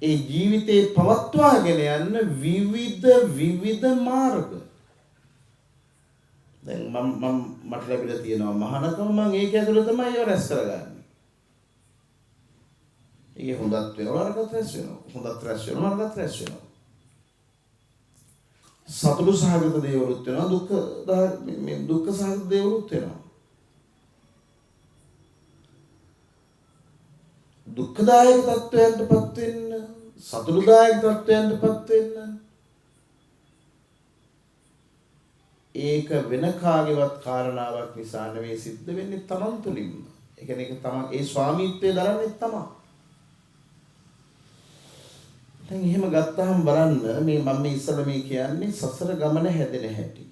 ඒ ජීවිතේ පවත්වාගෙන යන්න විවිධ මාර්ග. දැන් මට ලැබිලා තියෙනවා මහානකම මම ඒක ඇතුළේ තමයි ඒව රැස් කරගන්නේ. ඒක හොඳත් වෙනවා නරකත් රැස් වෙනවා. හොඳත් රැස් වෙනවා නරකත් රැස් වෙනවා. සතුටු සහගත දේවලුත් වෙනවා දුක්ඛ සහගත දේවලුත් වෙනවා. දුක්ඛදායක තත්වයන්ටපත් වෙන්න සතුටුදායක තත්වයන්ටපත් වෙන්න ඒක වෙන කාගේවත් කාරණාවක් නිසා නෙවෙයි සිද්ධ වෙන්නේ තමන් තුළින්ම. ඒ කියන්නේ ඒක තමන් ඒ ස්වාමීත්වයේ දරන්නේ තමන්. දැන් එහෙම ගත්තාම බලන්න මම ඉස්සර මේ කියන්නේ සසර ගමන හැදෙන හැටි.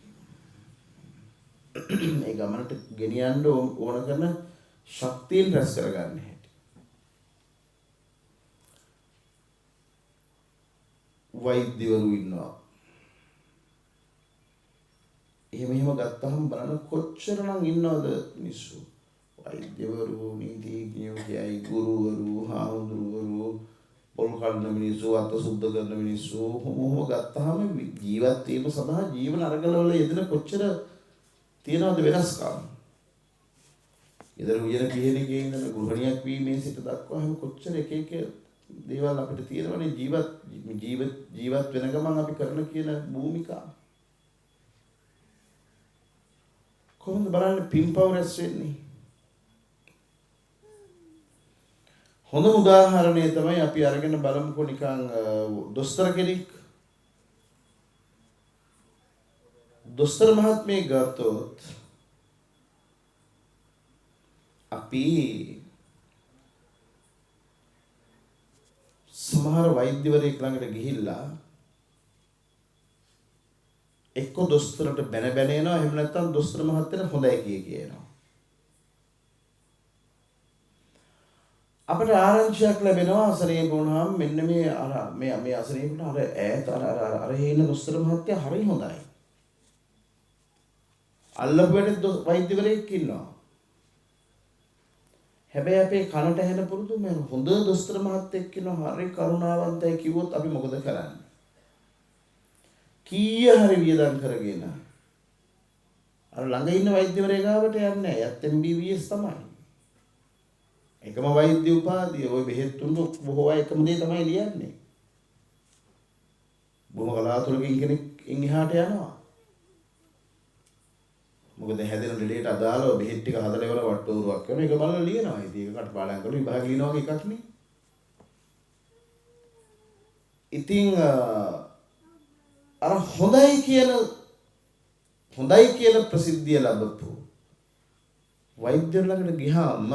මේ ගමනට ගෙනියන්න ඕන කරන ශක්තියෙන් රැස් කරගන්න හැටි. වෛද්‍යවරු ඉන්නවා. එහෙම ගත්තාම බලන්න කොච්චරනම් ඉන්නවද මිනිස්සු. වෛද්‍යවරු, නීතිඥයෝ, කියයි ගුරුවරු, හාමුදුරුවරු, පොල් කඩන මිනිස්සු, අත සුද්ධ කරන මිනිස්සු, මොහොම ගත්තාම ජීවත් වීම සඳහා ජීවන අරගලවල යෙදෙන කොච්චර තියනවද වෙනස්කම්. ඊදර උයන පිළිහෙලකේ ඉඳන් ගෘහණියක් වීමේ සිට දක්වා හැම කොච්චර එක දේවල් අපිට තියෙනවනේ ජීවත් වෙන ගමන් අපි කරන කියන භූමිකා. කොහොමද බලන්න පින්පව් රැස් වෙන්නේ? හොඳම උදාහරණය තමයි අපි අරගෙන බලමුකෝ නිකන් දොස්තර කෙනෙක්. දොස්තර මහත්මිය ගත්තොත් අපි සමහර වෛද්‍යවරයෙක් ළඟට ගිහිල්ලා එක්ක දොස්තරට බැන එනවා, එහෙම නැත්නම් දොස්තර මහත්තයාට හොඳයි කියනවා. අපිට ආරංචියක් ලැබෙනවා අසනීප වුණාම මෙන්න මේ අසනීපුණ අර ඈත අර හේන දොස්තර මහත්තයා හරි හොඳයි. අල්ලපුවට වෛද්‍යවරයෙක් ඉන්නවා. හැබැයි අපේ කනට ඇහෙන පුරුදු මේ හොඳ දොස්තර මහත්තයෙක් ඉන්නවා හරි කරුණාවන්තයි කිව්වොත් අපි මොකද කරන්නේ? කීය හරි වියදම් කරගෙන අර ළඟ ඉන්න වෛද්‍යවරයා ගාවට යන්නේ නැහැ. යත් MBBS තමයි. එකම වෛද්‍ය උපාධිය ওই බෙහෙත් තුන බොහෝ අය එකම දේ තමයි ලියන්නේ. බොහොම කලාතුරකින් කෙනෙක් එහාට යනවා. මොකද හැදෙන ලෙඩේට අදාළව බෙහෙත් ටික හදලා ඉවර වට්ටෝරුවක් කරන එක බලලා ලියනවා. ඉතින් ඒක කටපාඩම් කරලා විභාග ලියනවා වගේ එකක් නේ. ඉතින් අර හොඳයි කියන ප්‍රසිද්ධිය ලැබපු වෛද්‍ය ළඟට ගියාම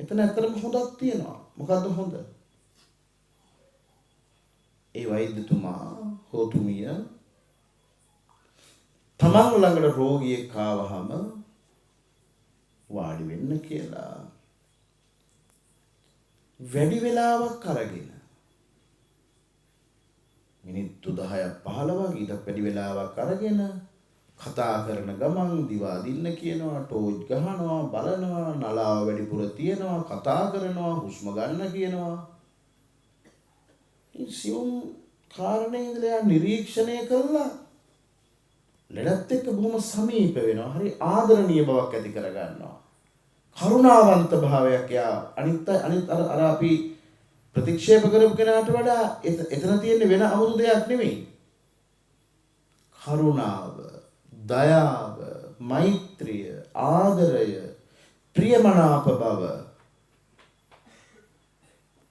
එතන ඇත්තටම හොඳක් තියෙනවා. මොකද්ද හොඳ? ඒ වෛද්‍යතුමා හෝතුමිය තමන් ළඟට රෝගියෙක් ආවහම වාඩි වෙන්න කියලා වැඩි වෙලාවක් අරගෙන මිනිත්තු 10ක් 15ක් ඊට වැඩි වෙලාවක් අරගෙන කතා කරන ගමන් දිවා දින්න කියනවා, ටෝච් ගහනවා, බලනවා, නලාව වැඩිපුර තියනවා, කතා කරනවා, හුස්ම ගන්න කියනවා. මේ සියුම් කාරණේ ඉඳලා නිරීක්ෂණය කළා ලෙඩත් එක්ක බොහොම සමීප වෙනවා. හරි ආදරණීය බවක් ඇති කර ගන්නවා. කරුණාවන්ත භාවයක් යා අනිත් අර අපි ප්‍රතික්ෂේප කරපු කෙනාට වඩා එතන තියෙන වෙන අමුතු දෙයක් නෙමෙයි. කරුණාව, දයාව, මෛත්‍රිය, ආදරය, ප්‍රියමනාප බව.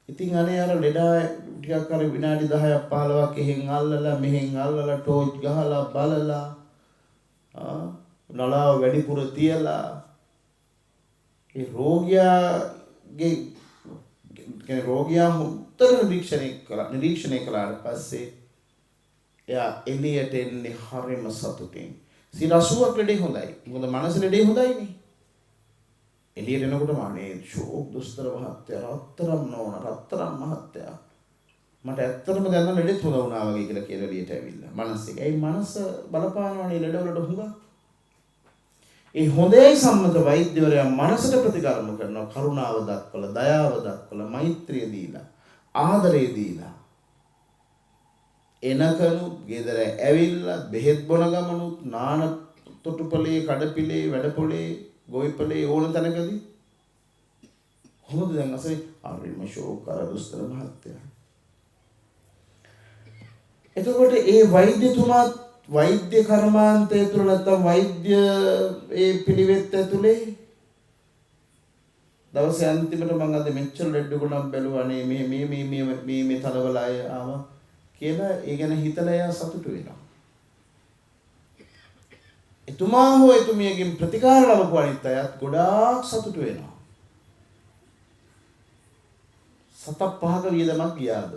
ඉතින් අනේ අර ලෙඩා ටිකක් අර විනාඩි 10ක් 15ක් එහෙන් අල්ලලා මෙහෙන් අල්ලලා ටෝච් ගහලා බලලා නලාව වැඩිපුර තියලා ඒ රෝගියාගේ කියන්නේ රෝගියා හොඳට නිරීක්ෂණය කළාට පස්සේ එයා එළියට එන්නේ හරිම සතුටින්. 80ක් ලෙඩේ හොඳයි. මොකද මනස ලෙඩේ හොඳයිනේ. එළියට එනකොටම අනේ ෂෝක් දුස්තර මහත්තයා රත්තරන් මහත්තයා මට ඇත්තටම දැන් නම් ලෙඩෙත් හොඳ වුණා වගේ කියලා එළියට ඇවිල්ලා. මනස එක. ඒ මනස බලපානවනේ ලෙඩවලට හුඟක්. ඒ හොඳයි සම්මත වෛද්‍යවරයා මනසට ප්‍රතිකර්ම කරනවා. කරුණාව දක්වලා, දයාව දක්වලා, මෛත්‍රිය දීලා, ආදරය දීලා. එනකනු ගෙදර ඇවිල්ලා බෙහෙත් බොන ගමනුත් නාන තොටුපලේ, කඩපිලේ, වැඩපොලේ, ගොවිපලේ ඕන තැනකදී කොහොමද දැන් අසේ අරිම ෂෝක් කර දුස්තර මහත්තයා. එතකොට ඒ වෛද්‍යතුමා වෛද්‍ය කර්මාන්තය තුළ නැත්නම් වෛද්‍ය ඒ පිළිවෙත් ඇතුලේ දවසේ අන්තිමට මම අද මෙච්චර ලෙඩ ගුණම් බැලුවානේ මේ තලවල අය ආවා කියලා ඒ ගැන හිතලා එයා සතුටු වෙනවා. එතුමා හෝ එතුමියගෙන් ප්‍රතිකාර ලැබපු අනිත් අයත් ගොඩාක් සතුටු වෙනවා. 7-5ක වියදමක් ගියාද?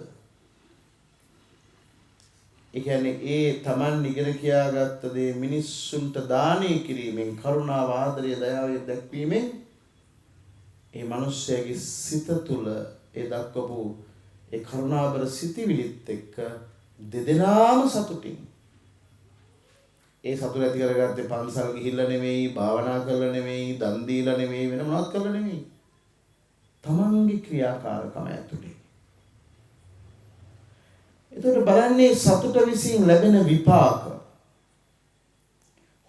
ඒ කියන්නේ ඒ Taman ඉගෙන කියාගත්ත දේ මිනිස්සුන්ට දානය කිරීමෙන්, කරුණාව, ආදරය, දයාව දැක්වීමෙන් ඒ මිනිස්යාගේ සිත තුළ ඒ දක්වපු ඒ කරුණාබර සිතිවිලිත් එක්ක දෙදෙනාම සතුටින් ඒ සතුට ඇති කරගත්තේ පන්සල් ගිහිල්ලා නෙමෙයි, භාවනා කරලා නෙමෙයි, දන් දීලා නෙමෙයි, වෙන මොනවත් කරලා නෙමෙයි. තමන්ගේ ක්‍රියාකාරකම ඇතුලේ. එතකොට බලන්නේ සතුට විසින් ලැබෙන විපාක.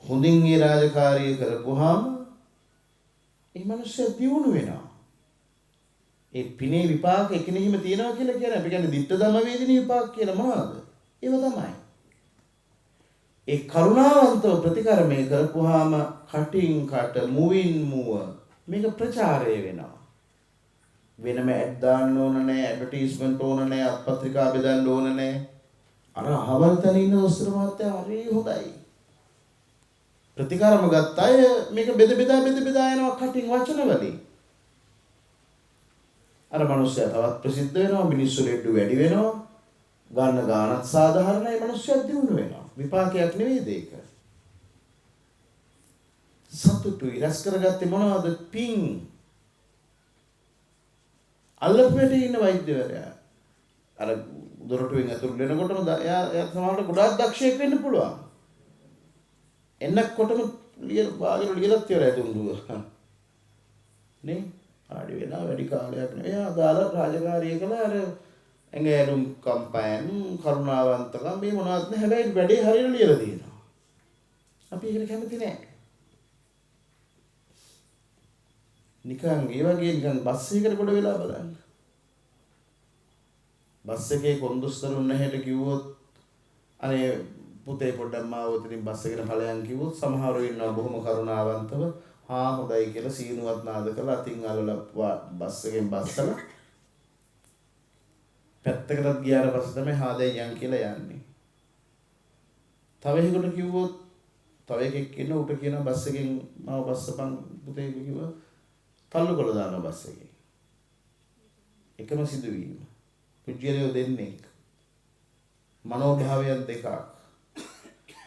හොඳින් ඒ රාජකාරිය කරපුවාම ඒ මනුස්සය දියුණු වෙනවා. ඒ පිනේ විපාක එකිනෙහිම තියෙනවා කියලා කියන්නේ අපි කියන්නේ ditta ධම්ම වේදිනී විපාක කියලා මොනවද? ඒව තමයි. ඒ කරුණාවන්තව ප්‍රතිකර්මය කරපුවාම කටින් කට මුවින් මුව මේක ප්‍රචාරය වෙනවා. වෙනම ඇඩ් දාන්න ඕන නැහැ, ඇඩ්වර්ටයිස්මන්ට් ඕන නැහැ, අත්පත්‍රිකා බෙදන්න ඕන නැහැ. අර අහවල් තැන ඉන්න දොස්තර මහත්තයා හරි හොඳයි. ප්‍රතිකර්ම ගත්ත අය මේක බෙද බෙදා යනවා කටින් වචන වලින්. අර මිනිස්සයා තවත් ප්‍රසිද්ධ වෙනවා, මිනිස්සු ලෙඩ වැඩි වෙනවා, ගන්න ගානත් සාධාරණයි, මිනිස්සයා දියුණු වෙනවා. විපාකයක් නෙවෙයිද ඒක? සතුටුයි. රැස් කරගත්තේ මොනවද? පිං. අල්ලපෙට ඉන්න වෛද්‍යවරයා අර දොරටුවෙන් ඇතුළු වෙනකොටම එයා සමහරවිට ගොඩාක් දක්ෂයෙක් වෙන්න පුළුවන්. එන්නකොටම වාගෙන ලියලත් ඉවරයි තුන්දුව. නේ? ආඩි වෙලා වැඩි කාලයක් නෙවෙයි. එයා අදාළ රාජකාරිය කළා අර ඇඟෑරුම් කම්පැන් කරුණාවන්තකම් මේ මොනවත් නැහැ. හැබැයි වැඩේ හරියට ලියලා තියෙනවා. අපි ඒකට කැමති නැහැ. නිකන් ඒ වගේ නිකන් බස් එකකට කොට වෙලා බලන්න. බස් එකේ කොන්දොස්තරුන් නැහැට කිව්වොත් අනේ පුතේ පොඩ්ඩක් මාව උතනින් බස් එකට ඵලයන් කිව්වොත් සමහරව ඉන්නවා බොහොම කරුණාවන්තව හොඳයි කියලා සීනුවත් නාද කරලා අතින් අල්ලලා බස් එකෙන් බස්සලා පැත්තකටත් ගියාට පස්සේ තමයි හාදයි යන් කියලා යන්නේ. තව එකෙකුට කිව්වොත් තව එකෙක් ඉන්න උට කියන බස් එකෙන් මාව බස්සපන් පුතේ කිව්වා තල්ලු කළ දානවා බස් එකේ. එකම සිදුවීම. පුජ්‍යලයෝ දෙන්නේ. මනෝභාවයන් දෙකක්.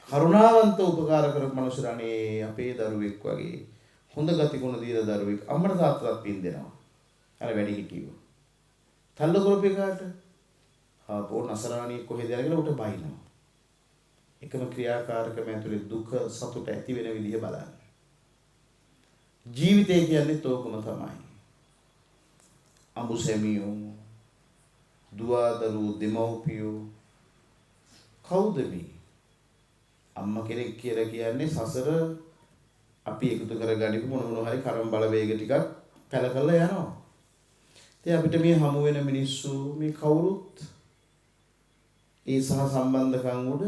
කරුණාවන්ත උපකාර කරපු මනුස්සර අනේ අපේ දරුවෙක් වගේ හොඳ ගති ගුණ දීලා දරුවෙක් අම්මට තාත්තට පින් දෙනවා. අර වැඩි හිටියෝ. තල්ලු කරපු එකාට ආපෝ නසරාණී කොහෙද යලා උට බයිනවා. එකම ක්‍රියාකාරකම ඇතුලේ දුක සතුට ඇති වෙන විදිහ බලන්න. ජීවිතය කියන්නේ තෝකම තමයි. අඹුසැමියෝ, දුවදරු දෙමව්පියෝ කවුද මේ? අම්මා කෙනෙක් කියලා කියන්නේ සසර අපි එකතු කරගනිමු මොන හරි කරම් බලවේග ටිකක් පැල කරලා යනවා. ඉතින් අපිට මේ හමු වෙන මිනිස්සු මේ කවුරුත් ඒ සහ සම්බන්ධකම් උඩ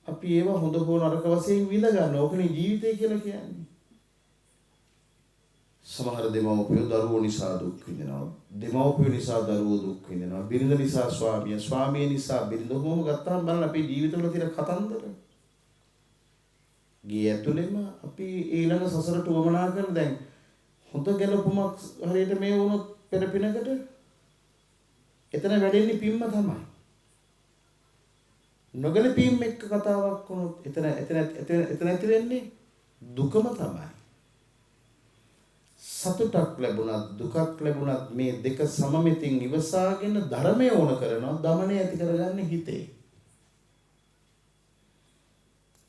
අපි ඒව හොඳ හෝ නරක වශයෙන් විඳ ගන්න. ඕකනේ ජීවිතය කියලා කියන්නේ. සමහර දෙමව්පියෝ දරුවෝ නිසා දුක් විඳිනවා. දෙමව්පියෝ නිසා දරුවෝ දුක් විඳිනවා. බිරිඳ නිසා ස්වාමියා, ස්වාමියා නිසා බිරිඳ. කොහොම ගත්තාම බලන්න අපේ ජීවිතවල තියෙන කතන්දර. ගිය ඇතුළෙම අපි ඊළඟ සසරට උවමනා කරන දැන් හොඳ ගැලපුමක් හරියට මේ වුණොත් පෙර පිනකට එතන වැඩෙන්නේ පින්ම තමයි. නොගැලපීම් එක්ක කතාවක් වුණොත් එතන ඇති වෙන්නේ දුකම තමයි. සතුටක් ලැබුණත් දුකක් ලැබුණත් මේ දෙක සමමිතින් ඉවසාගෙන ධර්මය ඕන කරනවා දමනය ඇති කරගන්නේ හිතේ.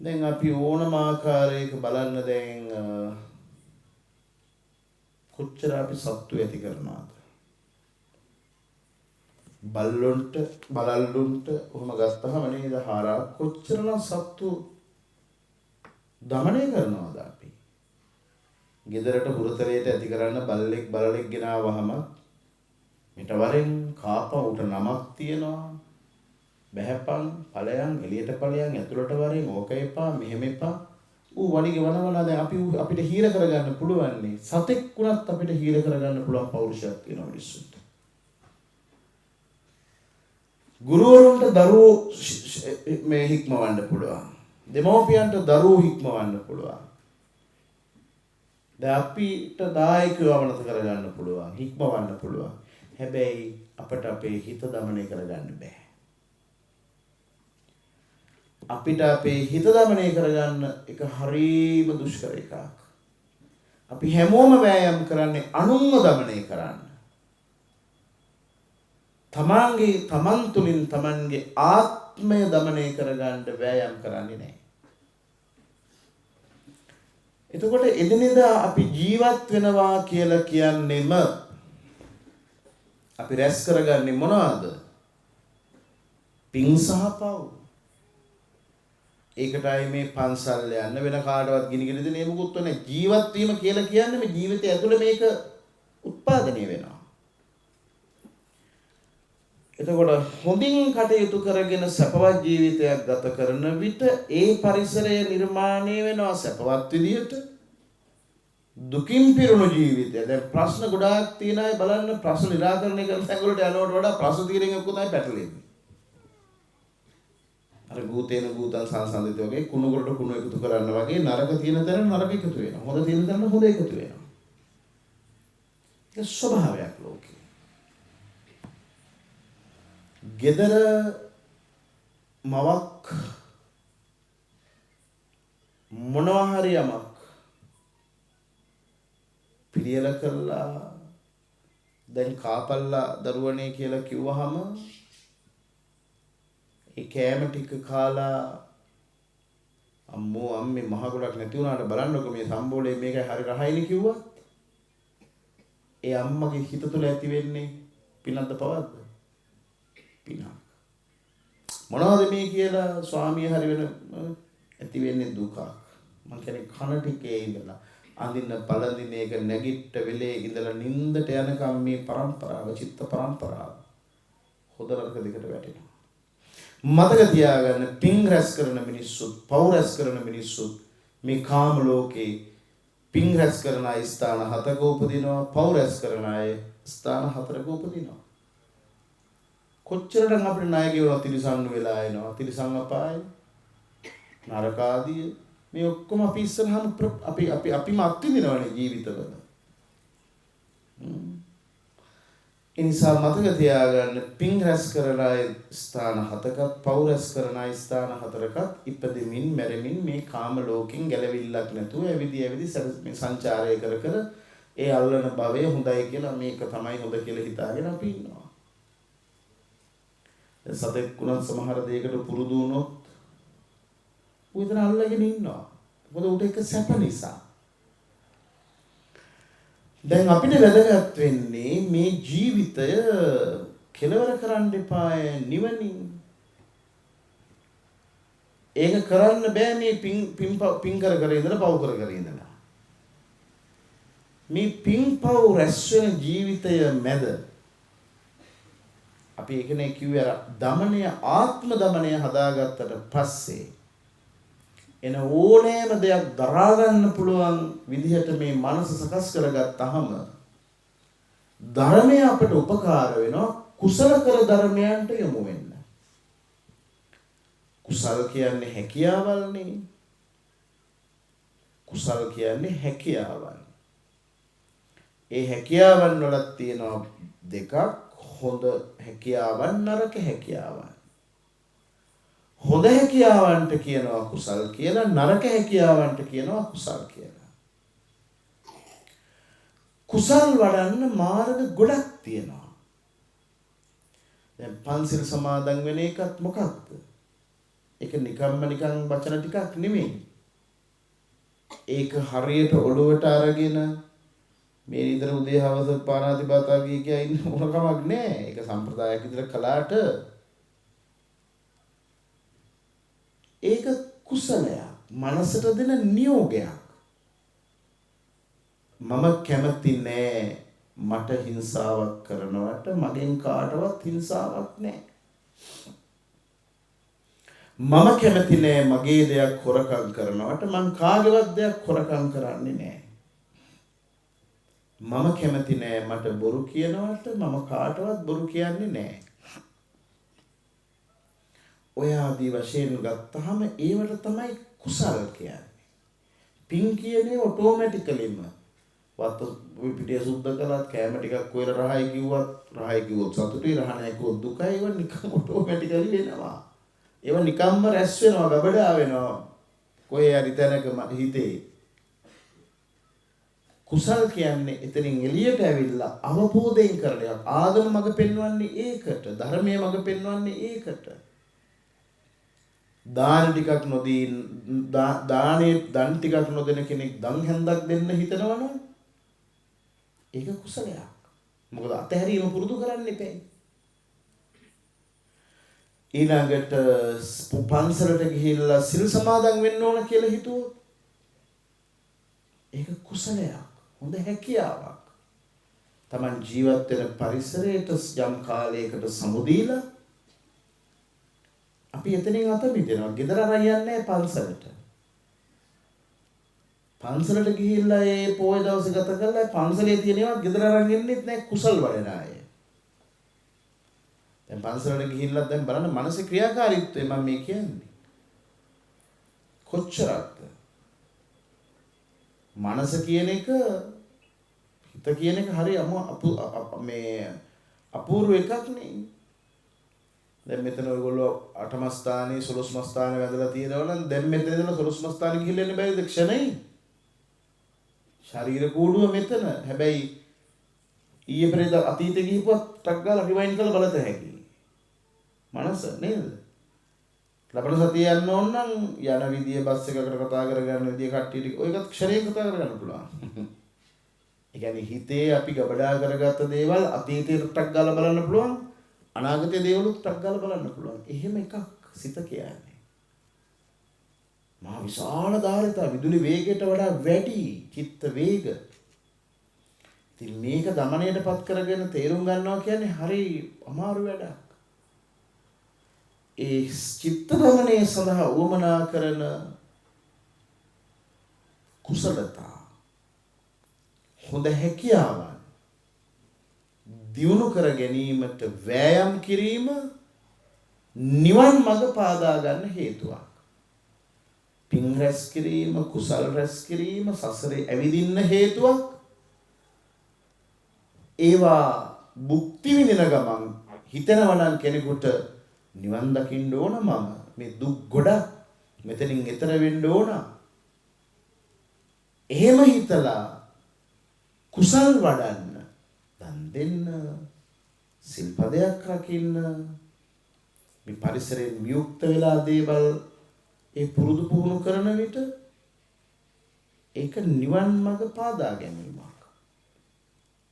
දැන් අපි ඕනම ආකාරයක බලන්න දැන් කොච්චර අපි සත්තු ඇති කරනවද? බලල්ලුන්ට කොහොම ගස්තහම නේද හාරා කොච්චරනම් සත්තු දමනය කරනවද අපි? ගෙදරට හුරතලයට ඇති කරන්න බලලෙක් ගෙනාවහම මිට වරෙන් කාපා උට නමක් තියනවා. බැහැපන් ඵලයන් එළියට ඵලයන් ඇතුළට වරෙන් ඕක එපා මෙහෙම එපා. ඌ වණිගේ වනවලා දැන් අපිට හීර කරගන්න පුළුවන් නේ. සතෙක් වුණත් අපිට හීර කරගන්න පුළුවන් පෞරුෂයක් තියෙනවා මිනිස්සුන්ට. ගුරුවරුන්ට දරුවෝ මේ හික්මවන්න පුළුවන්. දෙමව්පියන්ට දරුවෝ හික්මවන්න පුළුවන්. දැන් අපිට දායකයව අවනත කරගන්න පුළුවන්, හික්මවන්න පුළුවන්. හැබැයි අපට අපේ හිත දමනය කරගන්න බෑ. අපිට අපේ හිත දමනය කරගන්න එක හරීම දුෂ්කර එකක්. අපි හැමෝම වෑයම් කරන්නේ අනුන්ව දමනය කරන්න. තමන් තුළින් තමන්ගේ ආත්මය දමනය කරගන්න වෑයම් කරන්නේ නැහැ. එතකොට එදිනෙදා අපි ජීවත් වෙනවා කියලා කියන්නේම අපි රැස් කරගන්නේ මොනවද? පින් සහ පව්. ඒකටයි මේ පන්සල් යන්න වෙන කාටවත් ගිනිගෙන දෙන්නේ මොකුත් නැහැ. ජීවත් වීම කියලා කියන්නේ මේ ජීවිතය ඇතුළේ මේක උත්පාදනය වෙනවා. එතකොට හොඳින් කටයුතු කරගෙන සපවත් ජීවිතයක් ගත කරන විට ඒ පරිසරය නිර්මාණය වෙනවා සපවත් විදියට. දුකින් පිරුණු ජීවිතය. දැන් ප්‍රශ්න ගොඩාක් තියෙන අය බලන්න ප්‍රශ්න निराකරණය කරන තැන් වලට යනවට වඩා ප්‍රශ්න తీරෙන් එක්ක තමයි පැටලෙන්නේ. අර භූතේන භූතං සංසන්දිත වගේ කුණු කොට කුණු එකතු කරන්න වගේ නරක තියෙන තැන නරක එකතු වෙනවා. හොඳ තියෙන තැන හොඳ එකතු වෙනවා. ඒක ස්වභාවයක් ලෝකේ. ගෙදර මවක් මොනවා හරි යමක් පිළියෙල කළා දැන් කාපල්ලා දරුවනේ කියලා කිව්වහම ඒ කෑම ටික කාලා අම්මෝ අම්මේ මහ ගොඩක් නැති වුණාට බලන්නකො මේ සම්බෝලේ මේකයි හරි රහයිනේ කිව්වත් ඒ අම්මගේ හිත තුළ ඇති වෙන්නේ පිනක්ද පවද්ද? පිනක්. මොනවද මේ කියලා ස්වාමියා හරි වෙන ඇති වෙන්නේ දුකක්. මං කියන්නේ කන ටිකේ ඉඳලා අඳින්න පළඳින එක නැගිට වෙලේ ඉඳලා නිින්දට යනකම් මේ પરම්පරාව චිත්ත પરම්පරාව හොද නරක දෙකට වැටෙනවා. මතක තියාගන්න පින් රැස් කරන මිනිස්සු පව් රැස් කරන මිනිස්සු මේ කාම ලෝකේ පින් රැස් කරන අය ස්ථාන 7ක උපදිනවා පව් රැස් කරන අය ස්ථාන 4ක උපදිනවා. කොච්චරනම් අපිට ණය ගෙවනවා තිරිසන් වෙලා එනවා තිරිසන් අපාය නරක ආදී මේ ඔක්කොම අපි ඉස්සරහම අපිම අත්විඳිනවනේ ජීවිතවල. ඒ නිසා මතක තියාගන්න පින් රැස් කරන අය ස්ථාන 7කත් පව් රැස් කරන අය ස්ථාන 4කත් ඉපදෙමින් මැරෙමින් මේ කාම ලෝකෙන් ගැලවිල්ලක් නැතුව ඇවිදි මේ සංචාරය කර ඒ අල්ලන භවය හොඳයි කියලා මේක තමයි හොඳ කියලා හිතාගෙන අපි ඉන්නවා. සතෙක් වුණත් සමහර දෙයකට පුරුදු වුණොත් උවිතන අල්ලගෙන ඉන්නවා. මොකද උට එක සැප නිසා. දැන් අපිට වැදගත් වෙන්නේ මේ ජීවිතය කෙලවර කරන්න එපා නිවනින්. ඒක කරන්න බෑ මේ පින් කර ඉඳලා පව් කර ඉඳලා. මේ පින් පව් රැස් වෙන ජීවිතය මැද අපි ඒකනේ කිව්වේ අර දමනය ආත්ම දමනය හදාගත්තට පස්සේ එන ඕනෑම දෙයක් දරා ගන්න පුළුවන් විදිහට මේ මනස සකස් කරගත්තාම ධර්මය අපට උපකාර වෙනවා කුසල කර ධර්මයන්ට යොමු වෙන්න. කුසල කියන්නේ හැකියාවල්නේ. කුසල කියන්නේ හැකියාවල්. ඒ හැකියාවන් වලත් තියෙනවා දෙකක්. හොඳ හැකියාවන් නරක හැකියාවන්. හොඳ හැකියාවන්ට කියනවා කුසල් කියලා, නරක හැකියාවන්ට කියනවා අකුසල් කියලා. කුසල් වඩන්න මාර්ග ගොඩක් තියෙනවා. දැන් පන්සිල් සමාදන් වෙන එකත් මොකක්ද? ඒක නිකන් වචන ටිකක් නෙමෙයි. ඒක හරියට ඔළුවට අරගෙන මේ විතර උදේ හවස පානාතිපාතා කිය ඉන්න ඕන කමක් නැහැ. ඒක සම්ප්‍රදායක් විතර කළාට ඒක කුසලයක්. මනසට දෙන නියෝගයක්. මම කැමති නෑ මට හිංසාවක් කරනවට, මගෙන් කාටවත් හිංසාවක් නෑ. මම කැමති නෑ මගේ දෙයක් හොරකම් කරනවට, මං කාගේවත් දෙයක් හොරකම් කරන්නේ නෑ. මම කැමති නෑ මට බොරු කියනවට, මම කාටවත් බොරු කියන්නේ නෑ. ඔය ආදී වශයෙන් ගත්තාම ඒවට තමයි කුසල් කියන්නේ. පින් කියන්නේ ඔටෝමැටිකලිම වත්ත පිටිය සුද්ධ කළත්, කෑම ටිකක් කොයිලා රහයි කිව්වොත් සතුටුයි, රහ නැහැ කිව්වොත් දුකයි. ඒව නිකන් ඔටෝමැටිකලි වෙනවා. ඒව නිකම්ම රැස් වෙනවා, ගබඩා වෙනවා කොහේ හරි තැනක හිතේ. කුසල් කියන්නේ එතනින් එළියට ඇවිල්ලා අවබෝධයෙන් කරන එකක්. ආගම මඟ පෙන්වන්නේ ඒකට, ධර්මයේ මඟ පෙන්වන්නේ ඒකට. දාන ටිකක් නොදී දන් ටිකක් නොදෙන කෙනෙක් දන් හැන්දක් දෙන්න හිතනවනම් ඒක කුසලයක්. මොකද අතහැරීම පුරුදු කරන්න එපා. ඊළඟට පන්සලට ගිහිල්ලා සිල් සමාදන් වෙන්න ඕන කියලා හිතුවොත් ඒක කුසලයක්. හොඳ හැකියාවක්. Taman ජීවත් වෙන පරිසරයට යම් කාලයකට සමුදීලා අපි එතනින් අත මිදෙනවා. ගෙදර අරන් යන්නේ පන්සලට. පන්සලට ගිහිල්ලා ඒ පොය දවස් ගත කරලා පන්සලේ තියෙනවා ගෙදර අරන් එන්නෙත් නැහැ කුසල් වඩන අය. දැන් පන්සලට ගිහිල්ලා දැන් බලන්න මනසේ ක්‍රියාකාරීත්වය මම මේ කියන්නේ. කොච්චරක්ද? මනස කියන එක, හිත කියන එක හරි අපූර්ව එකක් නේ. දැන් මෙතන ඔයගොල්ලෝ 8 මස් ස්ථානේ 16 මස් ස්ථානේ වැදලා තියෙනවා නම් දැන් මෙතන ඉඳලා 16 මස් ස්ථානේ ගිහිල්ලා එන්න බැරිද ක්ෂණයි? ශරීර කූඩුව මෙතන. හැබැයි ඊයේ පෙරේද අතීතේ ගිහිපුවත් ටක් ගාලා රිවයින්ඩ් කරලා බලත හැකියි. මනස නේද? ලබන සතිය යන්න ඕන නම් යන විදිය බස් එකකට කතා කරගන්න විදිය කට්ටියට ඔයකත් ක්ෂණයෙන් කතා කරගන්න පුළුවන්. ඒ කියන්නේ හිතේ අපි ගබඩා කරගත්ත දේවල් අතීතයට ටක් ගාලා බලන්න පුළුවන්. අනාගතයේ දේවලුත් ටක් ගාලා බලන්න පුළුවන්. එහෙම එකක් සිත කියන්නේ. මහා විශාල ධාරිතා විදුලි වේගයට වඩා වැඩි චිත්ත වේග. ඉතින් මේක දමණයටපත් කරගෙන තේරුම් ගන්නවා කියන්නේ හරි අමාරු වැඩක්. ඒ චිත්ත දමණය සඳහා උවමනා කරන කුසලතා, හොඳ හැකියාවන් දියුණු කර ගැනීමට වෑයම් කිරීම නිවන් මඟ පාදා ගන්න හේතුවක්. පින් රැස් කිරීම, කුසල් රැස් කිරීම සසරේ ඇවිදින්න හේතුවක්. ඒවා භුක්ති විඳින ගමන් හිතනවා නම් කෙනෙකුට නිවන් දකින්න ඕන, මම මේ දුක් ගොඩක් මෙතනින් එතර වෙන්න ඕන. එහෙම හිතලා කුසල් වඩන්න, දන් දෙන්න, සිල්පදයක් රකින්න, මේ පරිසරයෙන් වියුක්ත වෙලා දේවල් ඒ පුරුදු පුහුණු කරන විට ඒක නිවන් මඟ පාදා ගැනීමක්.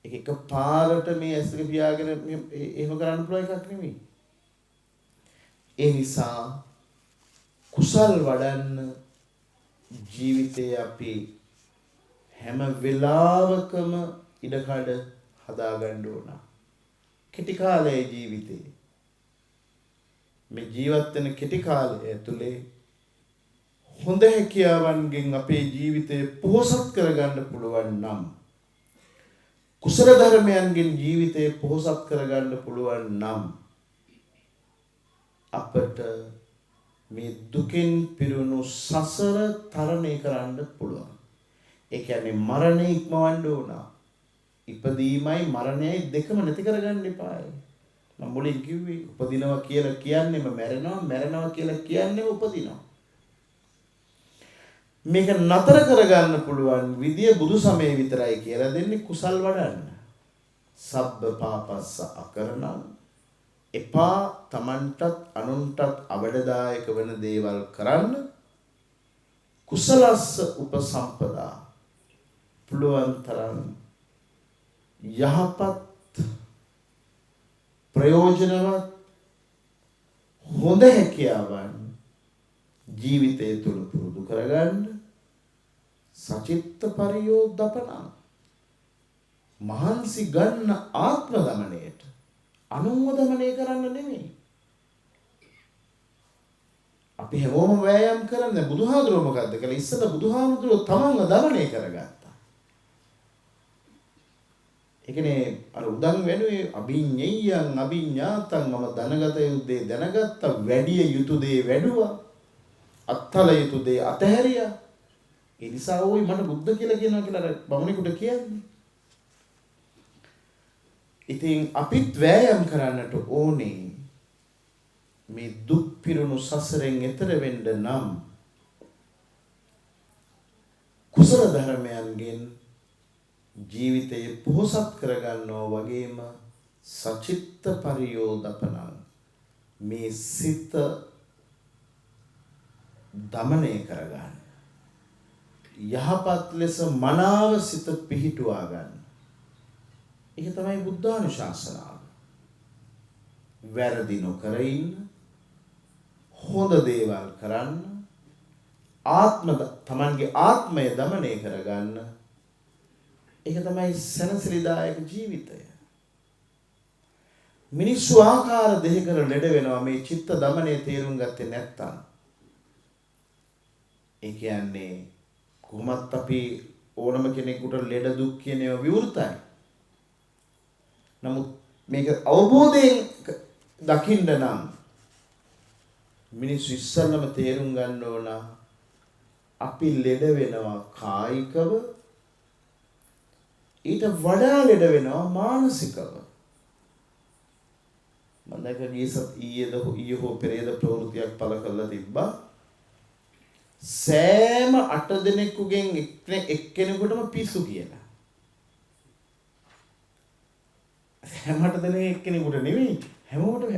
ඒක එකපාරට මේ ඇස් දෙක පියාගෙන එහෙම කරන්න පුළුවන් එකක් නෙමෙයි. ඒ නිසා කුසල් වඩන්න ජීවිතේ අපි හැම වෙලාවකම ඉඩකඩ හදාගන්න ඕන. කෙටි කාලයේ ජීවිතේ මේ ජීවත් වෙන කෙටි කාලය ඇතුලේ හොඳ හැකියාවන්ගෙන් අපේ ජීවිතය පොහොසත් කරගන්න පුළුවන් නම්, කුසල ධර්මයන්ගෙන් ජීවිතය පොහොසත් කරගන්න පුළුවන් නම් අපට මේ දුකින් පිරුණු සසර තරණය කරන්න පුළුවන්. ඒ කියන්නේ මරණය ඉක්මවන්න ඕන. ඉපදීමයි මරණයයි දෙකම නැති කරගන්න එපායි. මම මුලින් කිව්වේ උපදිනවා කියලා කියන්නේම මැරෙනවා, මැරෙනවා කියලා කියන්නේම උපදිනවා. මේක නතර කරගන්න පුළුවන් විදිය බුදු සමය විතරයි කියලා දෙන්නේ කුසල් වඩන්න. සබ්බ පාපස්ස අකරණං එපා තමන්ටත් අනුන්ටත් අවඩදායක වෙන දේවල් කරන්න කුසලස්ස උපසම්පදා පුළුවන් තරම් යහපත් ප්‍රයෝජනවත් හොඳ හැකියාවන් ජීවිතය තුළ පුරුදු කරගන්න සචිත්ත පරියෝදපන මහන්සි ගන්න ආත්ම දමනයට අනුන්ව දමනය කරන්න නෙමෙයි. අපි හැමෝම වෑයම් කරන්නේ බුදුහාමුදුරුවෝ මොකද්ද කියලා ඉස්සෙල්ලා බුදුහාමුදුරුවෝ තමන්ව දමනය කරගත්තා. ඒ කියන්නේ අර උදන් වෙනුවේ අභිඤ්ඤයං අභිඤ්ඤාතං මම දැනගත යුතු දේ දැනගත්තා, වැඩි යුතු දේ වැඩුවා, අත්හල යුතු දේ අතහැරියා. ඒ නිසා ඕයි මට බුද්ධ කියලා කියනවා කියලා අර බමුණෙකුට කියන්නේ. ඉතින් අපිත් වෑයම් කරන්නට ඕනේ මේ දුක් පිරුණු සසරෙන් එතර වෙන්න නම් කුසල ධර්මයන්ගෙන් ජීවිතය පොහොසත් කරගන්නවා වගේම සචිත්ත පරියෝදපන මේ සිත දමනය කරගන්න. යහපත් ලෙස මනාව සිත පිහිටුවා ගන්න. ඒක තමයි බුද්ධානුශාසනාව. වැරදි නොකර ඉන්න, හොඳ දේවල් කරන්න, තමන්ගේ ආත්මය දමනය කරගන්න. ඒක තමයි සැනසිලිදායක ජීවිතය. මිනිස්සු ආකාර දෙකකට ලෙඩ වෙනවා මේ චිත්ත දමනය තේරුම් ගත්තේ නැත්තම්. ඒ කියන්නේ කොහොමත් අපි ඕනම කෙනෙකුට ලෙඩ දුක් කියන ඒවා විවෘතයි. නමුත් මේක අවබෝධයෙන් දකින්න නම් මිනිස්සු ඉස්සල්ලාම තේරුම් ගන්න ඕන අපි ලෙඩ වෙනවා කායිකව, ඊට වඩා ලෙඩ වෙනවා මානසිකව. මම දැක ඊයේ හෝ පෙරේද ප්‍රවෘත්තියක් පළ කරලා තිබ්බා. සෑම 8 දෙනෙකුගෙන් එක්කෙනෙකුටම පිස්සු කියලා. හැම 8 දෙනෙක් එක්කෙනෙකුට නෙවෙයි, හැමෝටම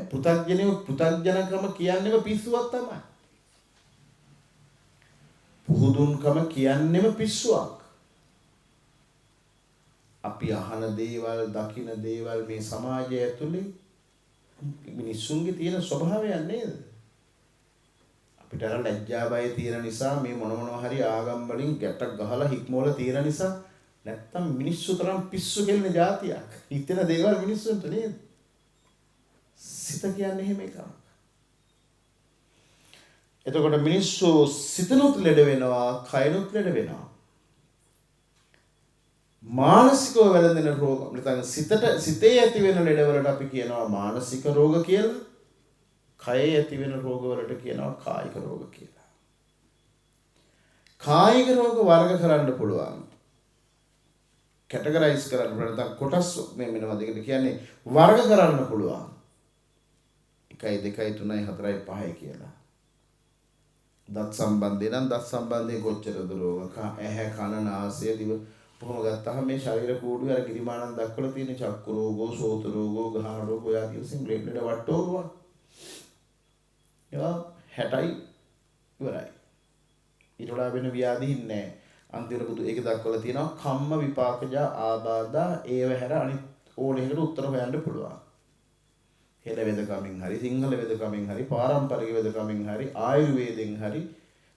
පෘථග්ජනකම කියන්නේම පිස්සුවක් තමයි. පුහුදුන්කම කියන්නේම පිස්සුවක්. අපි අහන දේවල්, දකින දේවල් මේ සමාජය ඇතුලේ මිනිස්සුන්ගේ තියෙන ස්වභාවයක් නේද? අපිට අර ලැජ්ජා බය තියෙන නිසා මේ මොනවා හරි ආගම් වලින් ගැට ගහලා හික්මවල තියෙන නිසා නැත්තම් මිනිස්සු තරම් පිස්සු කෙල්ලේ જાතියක්. හිතෙන දේවල් මිනිස්සුන්ට නේද? සිත කියන්නේ එහෙම එකක්. එතකොට මිනිස්සු සිතනොත් ලෙඩ වෙනවා, කයනොත් ලෙඩ වෙනවා. මානසිකව වැළඳෙන රෝග නැත්නම් සිතේ ඇති වෙන ලෙඩවලට අපි කියනවා මානසික රෝග කියලා. කයේ ඇති වෙන රෝගවලට කියනවා කායික රෝග කියලා. කායික රෝග වර්ග කරන්න පුළුවන්. කැටගරයිස් කරන්න පුළුවන්. නැත්නම් කොටස් මේ මෙන්නවද කියන්නේ වර්ග කරන්න පුළුවන්. 1 2 3 4 5 කියලා. දත් සම්බන්ධයෙන් නම් දත් සම්බන්ධයෙන් කොච්චරද රෝග? ඇහැ කන නාසය දිව කොහොම ගත්තාම මේ ශරීර කූඩුවේ අර ගිරිමානන් දක්වලා තියෙන චක්කු රෝගෝ, සෝත රෝගෝ, ගහන රෝගෝ ආදී වශයෙන් ලෙඩ වට්ටෝරුවා. ඒවා 60යි ඉවරයි. ඊට වඩා වෙන ව්‍යාධි නැහැ. අන්තිමට බුදු ඒක දක්වලා තියෙනවා කම්ම විපාකජ ආබාධා ඒව හැර අනිත් ඕනෙකට උත්තර හොයන්න පුළුවන්. හෙළ වෙදකමින් හරි, සිංහල වෙදකමින් හරි, පාරම්පරික වෙදකමින් හරි, ආයුර්වේදෙන් හරි,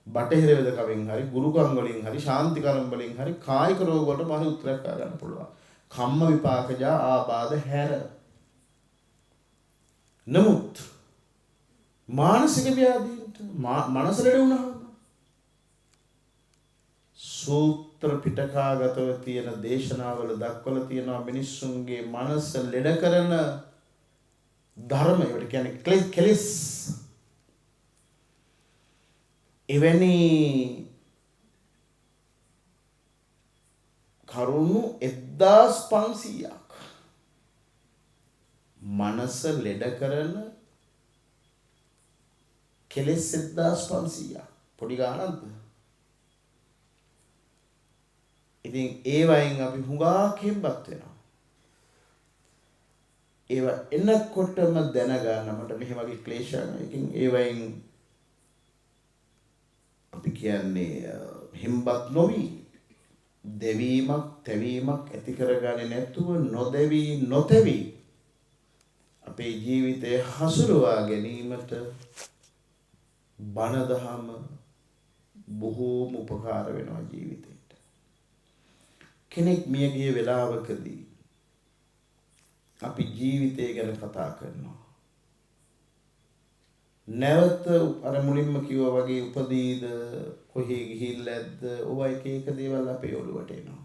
බටහිර වෙදකමින් හරි, ගුරුකම් වලින් හරි, ශාන්ති කර්ම වලින් හරි කායික රෝග වලට මානසික උත්තරයක් ගන්න පුළුවන්. කම්ම විපාකජ ආබාධ හැර. නමුත් මානසික ව්‍යාධීන්ට මනස ලෙඩ වුණාම සූත්‍ර පිටකාගතව තියෙන දේශනාවල දක්වලා තියෙනවා මිනිස්සුන්ගේ මනස ලෙඩ කරන ධර්ම, ඒවට කියන්නේ කෙලෙස්. එවැනි කරුණු 1500ක් මනස ලෙඩ කරන කෙලෙස් 1500ක් පොඩි ගානක්ද? ඉතින් ඒ වයින් අපි හුඟක් හෙම්බත් වෙනවා. ඒවා එනකොටම දැනගන්න මට මෙහෙම වගේ ක්ලේශයකින් ඒ වයින් අපි කියන්නේ හෙම්බත් නොවි දෙවීමක් තැවීමක් ඇති කරගන්නේ නැතුව නොදෙවි නොතැවි අපේ ජීවිතය හසුරුවා ගැනීමට බණ දහම බොහෝම උපකාර වෙනවා ජීවිතේට. කෙනෙක් මිය ගිය වෙලාවකදී අපි ජීවිතය ගැන කතා කරනවා. නැවත අර මුලින්ම කිව්වා වගේ උපදීද කොහේ ගිහිල්ලාද ඔය එක එක දේවල් අපේ ඔළුවට එනවා.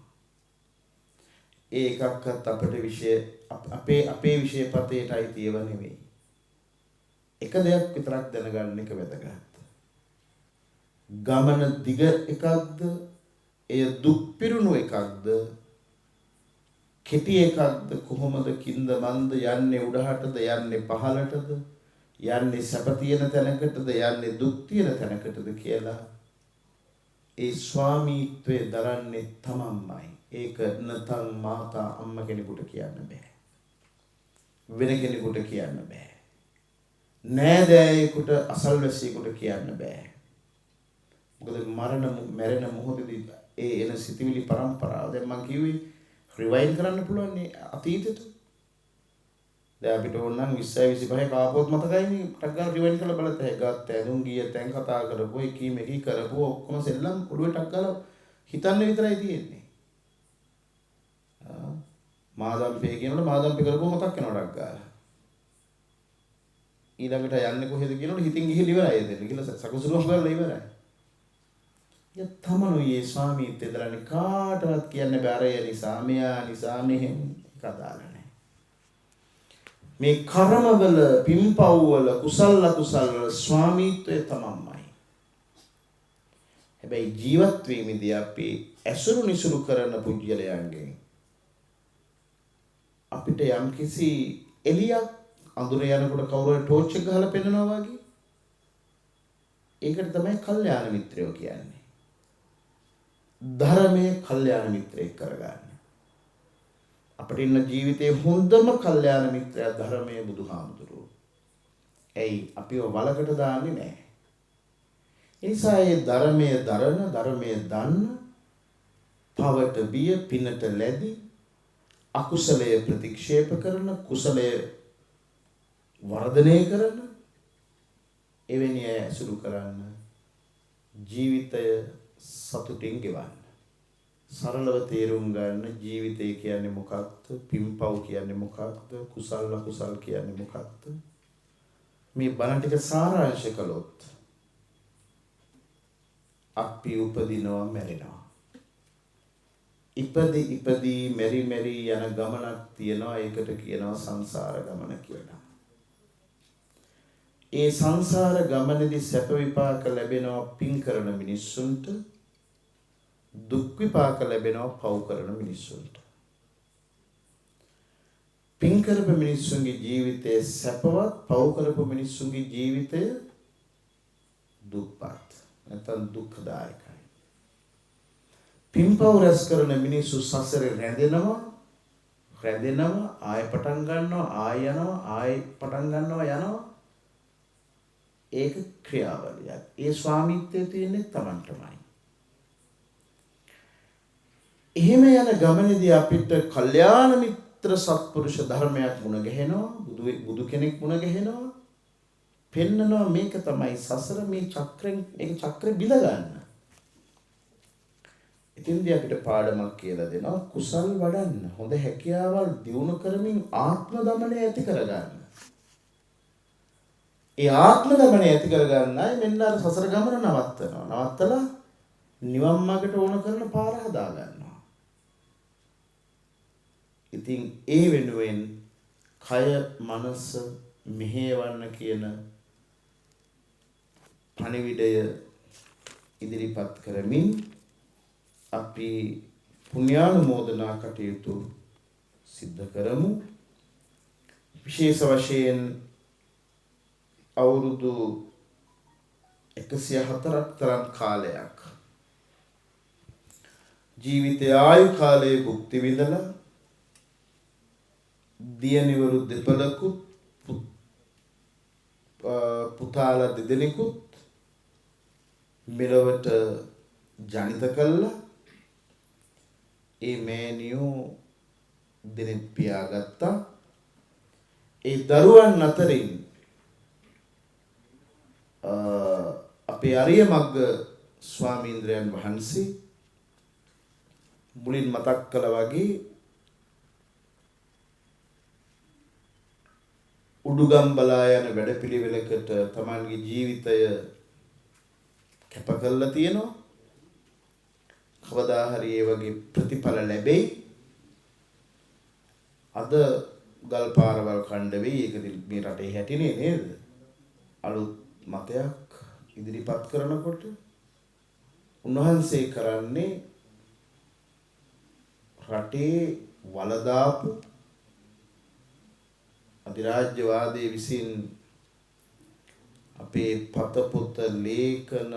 ඒ එකක්වත් අපේ විෂය පතේටයි තියව නෙවෙයි. එක දෙයක් විතරක් දැනගන්න එක වැදගත්. ගමන දිග එකක්ද? එය දුක් පිරුණු එකක්ද? කෙටි එකක්ද? කොහොමද කින්ද මන්ද යන්නේ උඩහටද යන්නේ පහළටද? යන්නේ සැප තියෙන තැනකටද යන්නේ දුක් තියෙන තැනකටද කියලා ඒ ස්වාමීත්වයේ දරන්නේ තමන්මයි. ඒක නැතන් මාතා අම්මා කෙනෙකුට කියන්න බෑ. වෙන කෙනෙකුට කියන්න බෑ. නෑදෑයෙකුට අසල්වැසියෙකුට කියන්න බෑ. මොකද මැරෙන මොහොතේදී ඒ එන සිතිවිලි පරම්පරාව දැන් මම කිව්වේ රිවයින්ඩ් කරන්න පුළුවන් නේ අතීතෙට. දැන් අපිට ඕන නම් 20 25 කාපුවත් මතකයිනේ. ටක් ගාලා රිවයින්ඩ් කරලා බලන්න. ගත්ත ඇඳුම් ගිය තැන් කතා කරපුවා එකී මේකී කරපුවා ඔක්කොම සෙල්ලම් ඔළුවේ ටක් ගාලා හිතන්න විතරයි තියෙන්නේ. මාදම්පේ කියනකොට මාදම්පේ කරපුවා මතක් වෙනවා ටක් ගාලා. ඊළඟට යන්නේ කොහෙද කියනකොට හිතින් ගිහින් ඉවරයි එතන. ගිහලා සකුසුරුවම් කරලා ඉවරයි. ය තමනුයේ ස්වාමීත්වය දරන්නේ කාටවත් කියන්න බෑ. අරය නිසා මෙයා නිසා මෙහෙම කතාලා නැහැ. මේ කර්මවල පින්පව්වල කුසල අකුසල ස්වාමීත්වය තමන්මයි. හැබැයි ජීවත් වීමේදී අපි ඇසුරු නිසුරු කරන පුජ්‍යලයන්ගෙන් අපිට යම්කිසි එළියක් අඳුර යනකොට කවුරුහරි ටෝච් එක ගහලා පෙන්නනවා වගේ. ඒකට තමයි කල්යාණ මිත්‍රයෝ කියන්නේ. ධර්මයේ කල්යාණ මිත්‍රයෙක් කරගන්න. අපිට ඉන්න ජීවිතේ හොඳම කල්යාණ මිත්‍රයා ධර්මයේ බුදුහාමුදුරුවෝ. ඇයි අපිව වලකට දාන්නේ නැහැ. ඒ නිසා මේ ධර්මයේ ධර්මයේ දන්න පවට බිය පිනට ලැබි අකුසලයේ ප්‍රතික්ෂේප කරන කුසලයේ වර්ධනය කරන එවැනි අය ඇසුරු කරන්න ජීවිතය සතුටින් ගෙවන්න. සරලව තේරුම් ගන්න ජීවිතය කියන්නේ මොකක්ද? පින්පව් කියන්නේ මොකක්ද? කුසල අකුසල් කියන්නේ මොකක්ද? මේ බණ ටික සාරාංශ කළොත් අපි උපදිනවා මැරෙනවා. ඉපදී මෙරි යන ගමනක් තියෙනවා. ඒකට කියනවා සංසාර ගමන කියලා. ඒ සංසාර ගමනේදී සැප විපාක ලැබෙනවා පින් කරන මිනිස්සුන්ට. දුක් විපාක ලැබෙනවා පව් කරන මිනිස්සුන්ට. පින් කරපු මිනිස්සුන්ගේ ජීවිතය සැපවත්, පව් කරපු මිනිස්සුන්ගේ ජීවිතය දුක්පත්. නැත්නම් දුක්ඛදායකයි. පින්පව් රැස් කරන මිනිස්සු සසරේ රැඳෙනවා, ආය පටන් ගන්නවා, ආය යනවා, ආය පටන් ගන්නවා යනවා. ඒක ක්‍රියාවලියක්. ඒ ස්වාමීත්වයේ තියෙන්නේ Tamanටමයි. එහෙම යන ගමනේදී අපිට කල්යාණ මිත්‍ර සත්පුරුෂ ධර්මයක් මුණ ගැහෙනවා, බුදු කෙනෙක් මුණ ගැහෙනවා. පෙන්නනවා මේක තමයි සසර, මේ චක්‍රෙන් මේක චක්‍රේ බිඳ ගන්න. ඉතින්දී අපිට පාඩමක් කියලා දෙනවා කුසල් වඩන්න, හොඳ හැකියාවල් දියුණු කරමින් ආත්ම දමනය ඇති කරගන්න. ඒ ආත්ම දමනය ඇති කරගන්නයි මෙන්න අර සසර ගමන නවත්තනවා. නවත්තලා නිවන් මාර්ගට ඕන කරන පාර හදා ගන්නවා. ඉතින් ඒ වෙනුවෙන් කය මනස මෙහෙවන්න කියන පණිවිඩය ඉදිරිපත් කරමින් අපි පුණ්‍යානුමෝදනා කටයුතු සිද්ධ කරමු. විශේෂ වශයෙන් අවුරුදු 104ක් තරම් කාලයක් ජීවිතයේ ආයු කාලයේ භුක්ති විඳලා දියණිවරු දෙපළකුත් පුතාලා දෙදෙනෙකුත් මෙලොවට ජනිත කළා. ඒ මෑණියෝ දෙනෙක් පියාගත්තා. ඒ දරුවන් අතරින් අපේ අරිය මග්ග ස්වාමීන්ද්‍රයන් වහන්සේ මුලින් මතක් කළා වගේ උඩුගම්බලා යන වැඩපිළිවෙලකට තමන්ගේ ජීවිතය කැප කරලා තියෙනවා. කවදා හරි ඒ වගේ ප්‍රතිඵල ලැබෙයි. අද ගල් පාරවල් කණ්ඩ වෙයි. ඒක මේ රටේ හැටිනේ නේද? අලුත් මතයක් ඉදිරිපත් කරනකොට උන්වහන්සේ කරන්නේ රටේ වලදාපු අධිරාජ්‍යවාදයේ විසින් අපේ පත පොත ලේඛන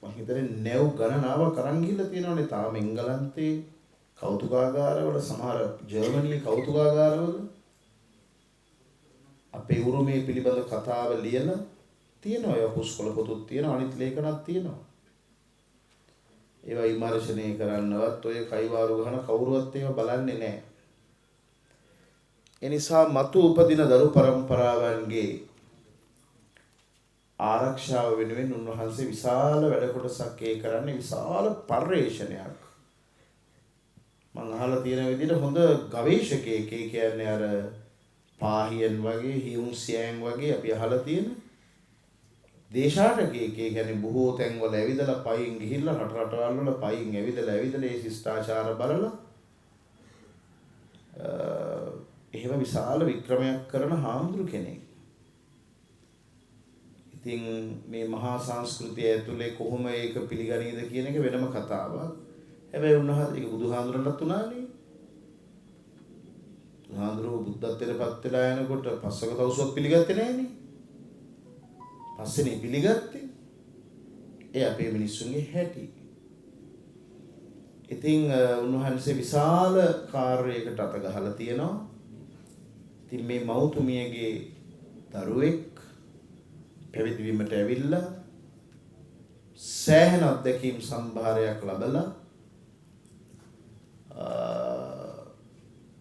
මම හිතන්නේ නැව් ගණනාවක් අරන් ගිහලා තියෙනවානේ. තාම එංගලන්තේ කෞතුකාගාරවල, සමහර ජර්මනියේ කෞතුකාගාරවල අපේ උරුමයේ පිළිබඳ කතාව ලියලා තියෙනවා. ඒවා පුස්කොළ පොතුත් තියෙනවා, අනිත් ලේඛනත් තියෙනවා. ඒවා විමර්ශනය කරන්නවත් ඔය කයිවාරු ගහන කවුරුවත් ඒවා බලන්නේ නැහැ. එනිසා මතු උපදින දරු පරම්පරාවන්ගේ ආරක්ෂාව වෙනුවෙන් උන්වහන්සේ විශාල වැඩ කොටසක් කරන්නේ. විශාල පර්යේෂණයක්. මම අහලා තියෙන විදිහට හොඳ ගවේෂකයෙක්. ඒ කියන්නේ අර පාහියන් වගේ, හියුන් සියෑන් වගේ අපි අහලා තියෙන දේශාටකයෙක්. ඒ කියන්නේ බොහෝ තැන්වල ඇවිදලා පයින් ගිහිල්ලා රටවල් වල පයින් ඇවිදලා ඒ ශිෂ්ටාචාර බලලා එහෙම විශාල වික්‍රමයක් කරන හාමුදුරු කෙනෙක්. ඉතින් මේ මහා සංස්කෘතිය ඇතුලේ කොහොම ඒක පිළිගනීද කියන එක වෙනම කතාවක්. හැබැයි උන්වහන්සේ ඒක බුදුහාඳුරන්ටත් උනානේ. බුදුහාඳුරෝ බුද්ධත්වයට පත් වෙලා යනකොට පස්වක තවුසුවක් පිළිගත්තේ නැහනේ. පස්සේනේ පිළිගත්තේ. ඒ අපේ මිනිස්සුන්ගේ හැටි. ඉතින් උන්වහන්සේ විශාල කාර්යයකට අත ගහලා තියෙනවා. ඉතින් මේ මෞතුමියගේ දරුවෙක් පැවිදි වීමට ඇවිල්ලා සෑහෙන අත්දැකීම් සම්භාරයක් ලබලා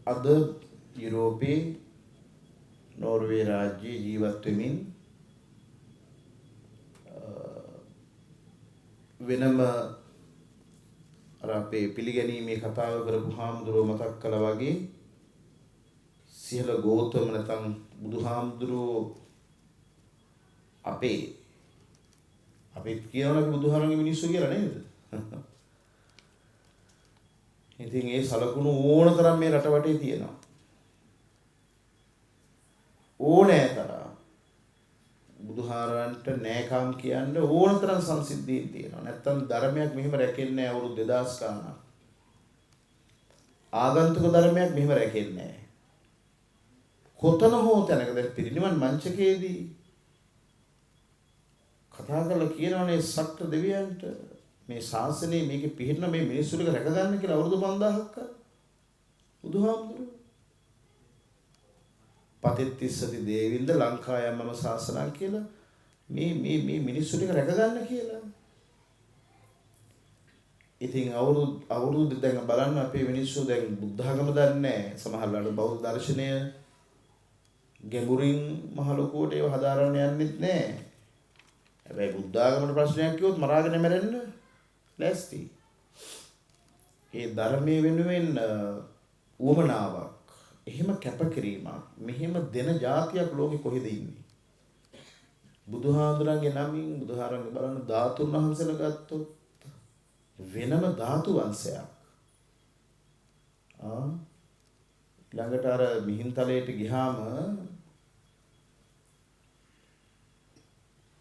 අද යුරෝපයේ නෝර්වේ රාජ්‍යයේ ජීවත් වෙමින් වෙනම අර අපේ පිළිගැනීමේ කතාව කරපු හාමුදුරුවෝ මතක් කළා වගේ සියල ගෝතම නැත්නම් බුදුහාමුදුරුවෝ අපේ කියනවානේ බුදුහාරන්ගේ මිනිස්සු කියලා නේද? ඉතින් ඒ සලකුණු ඕනතරම් මේ රට වටේ තියෙනවා. ඕනෑ තරම් බුදුහාරන්ට නෑකම් කියන්න ඕනතරම් සංසිද්ධීන් තියෙනවා. නැත්තම් ධර්මයක් මෙහෙම රැකෙන්නේ නැහැ අවුරුදු 2000 ගානක්. ආගන්තුක ධර්මයක් මෙහෙම රැකෙන්නේ නැහැ. කොතන හෝ තැනක දැන් පිරිනිවන් මංචකයේදී කතා කරලා කියනවානේ සක්‍ර දෙවියන්ට මේ ශාසනයේ මේකේ පිළිහින මේ මිනිස්සු ටික රැකගන්න කියලා අවුරුදු 5000ක් බුදුහාමුදුරුවෝ පතිත්තිස්සති දේවින්ද ලංකායම්මම ශාසනං කියලා මේ මිනිස්සු ටික රැකගන්න කියලා. ඉතින් අවුරුදු දැන් බලන්න අපේ මිනිස්සු දැන් බුද්ධ ධර්ම දන්නේ නැහැ. සමහරවල් බෞද්ධ දර්ශනය ගැඹුරින් මහ ලොකුවට ඒව හදාරන්න යන්නෙත් නැහැ. හැබැයි බුද්ධ ආගමට ප්‍රශ්නයක් කිව්වොත් මරාගෙන මැරෙන්න ලෑස්ති. ඒ ධර්මයේ වෙනුවෙන් උවමනාවක්, එහෙම කැපකිරීමක්, මෙහෙම දෙන જાතියක් ලෝකෙ කොහෙද ඉන්නේ? බුදුහාඳුරන්ගේ නමින් බුදුහාරන්ගේ බලන්න ධාතුන් වහන්සේලා ගත්තොත් වෙනම ධාතු වංශයක්. ළඟට අර මිහින්තලයට ගියාම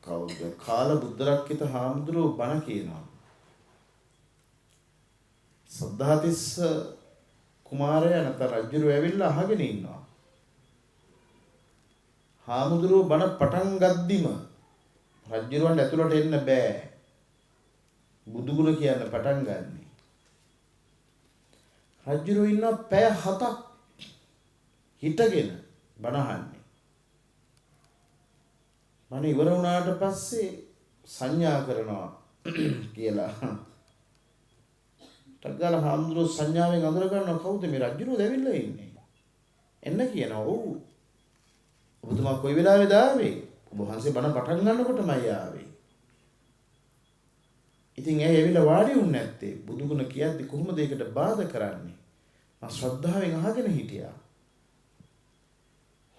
කවුද කාල බුද්ධරක්කිත හාමුදුරුවෝ බණ කියනවා. සද්ධාතිස්ස කුමාරයා නැත්නම් රජුරු ඇවිල්ලා අහගෙන ඉන්නවා. හාමුදුරුවෝ බණ පටන් ගද්දිම රජුරවන්ට ඇතුළට එන්න බෑ. බුදුගුණ කියන්න පටන් ගන්නෙ. රජුරෝ ඉන්න පැය 7ක් හිටගෙන බණ අහන්නේ. මම ඉවර වුණාට පස්සේ සංඥා කරනවා කියලා. ටග්ගල හාමුදුරුවෝ සංඥාවෙන් අඳුර ගන්නවා කවුද මේ රජුරෝ දැවිල්ලා ඉන්නේ. එන්න කියනවා. ඔව්. ඔබතුමා කොයි වෙලාවෙද ආවේ? ඔබ වහන්සේ බණ පටන් ගන්නකොටමයි ආවේ. ඉතින් ඇයි ඇවිල්ලා වාඩි වුනේ නැත්තේ? බුදුගුණ කියද්දි කොහොමද ඒකට බාධා කරන්නේ? මම ශ්‍රද්ධාවෙන් අහගෙන හිටියා.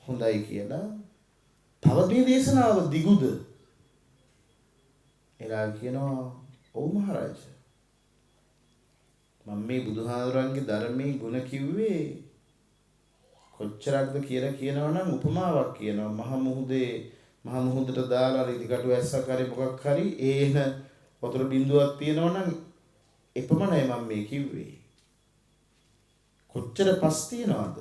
හොඳයි කියලා. තව මේ දේශනාව දිගුද? එලා කියනවා ඔව් මහරජා. මම මේ බුදුහාමුදුරන්ගේ ධර්මයේ ගුණ කිව්වේ කොච්චරක්ද කියලා කියනවනම් උපමාවක් කියනවා. මහ මුහුදට දාලා ඉදිකටු ඇස්සක් හරි මොකක් හරි ඒන වතුර බිඳුවක් තියෙනවනම් එපමණයි මම මේ කිව්වේ. කොච්චර පස් තියනවද?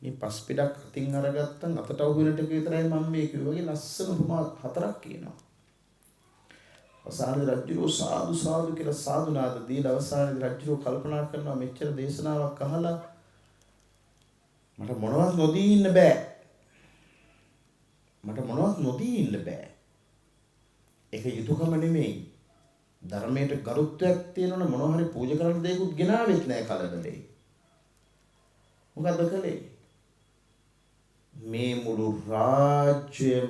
මේ පස් පිටක් අතින් අරගත්තන් අතට අහු වෙන ටික විතරයි මම මේ කිව්වගේ ලස්සන උපමා 4ක් කියනවා. අවසානයේ රජුරෝ සාදු සාදු කියලා සාදුනාද දීලා අවසානයේ රජුරෝ කල්පනා කරනවා මෙච්චර දේශනාවක් අහලා මට මොනවත් නොදී ඉන්න බෑ. ඒක යුතුයකම නෙමෙයි. ධර්මයට ගරුත්වයක් තියෙනවනේ මොනවා හරි පූජා කරන්න දෙයක්වත් ගෙනාවෙත් නෑ කලබලේ. මොකද කළේ? මේ මුළු රාජ්‍යම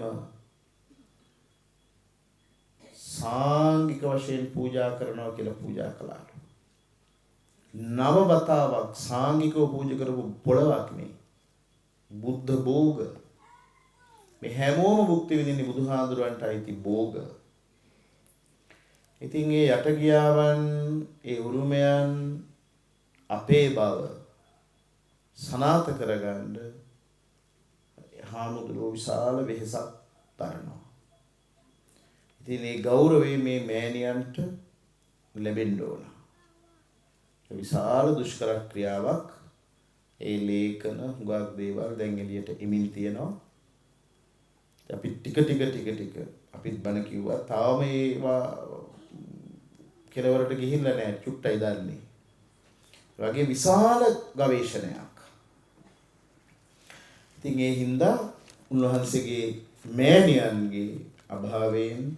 සාංගික වශයෙන් පූජා කරනවා කියලා පූජා කළා. නව වතාවක් සාංගිකව පූජා කරපු පොළවක් නේ. බුද්ධ භෝග. මේ හැමෝම භුක්ති විඳින්නේ බුදුහාඳුරන්ට අයිති භෝග. ඉතින් ඒ යට ගියාවන් ඒ උරුමයන් අපේ බව සනාත කරගන්න හාමුදුරුවෝ විශාල වෙහෙසක් දරනවා. ඉතින් මේ ගෞරවය මේ මෑණියන්ට ලැබෙන්න ඕන. විශාල දුෂ්කර ක්‍රියාවක්. ඒ ලේඛන හුඟක් දේවල් දැන් එළියට එමින් තියෙනවා. අපි ටික අපිත් බණ කිව්වා. තාම ඒවා කෙලවරට ගිහිල්ලා නැහැ. චුට්ටයි දන්නේ. වගේ විශාල ගවේෂණයක්. ඉතින් ඒ හින්දා උන්වහන්සේගේ මෑණියන්ගේ අභාවයෙන්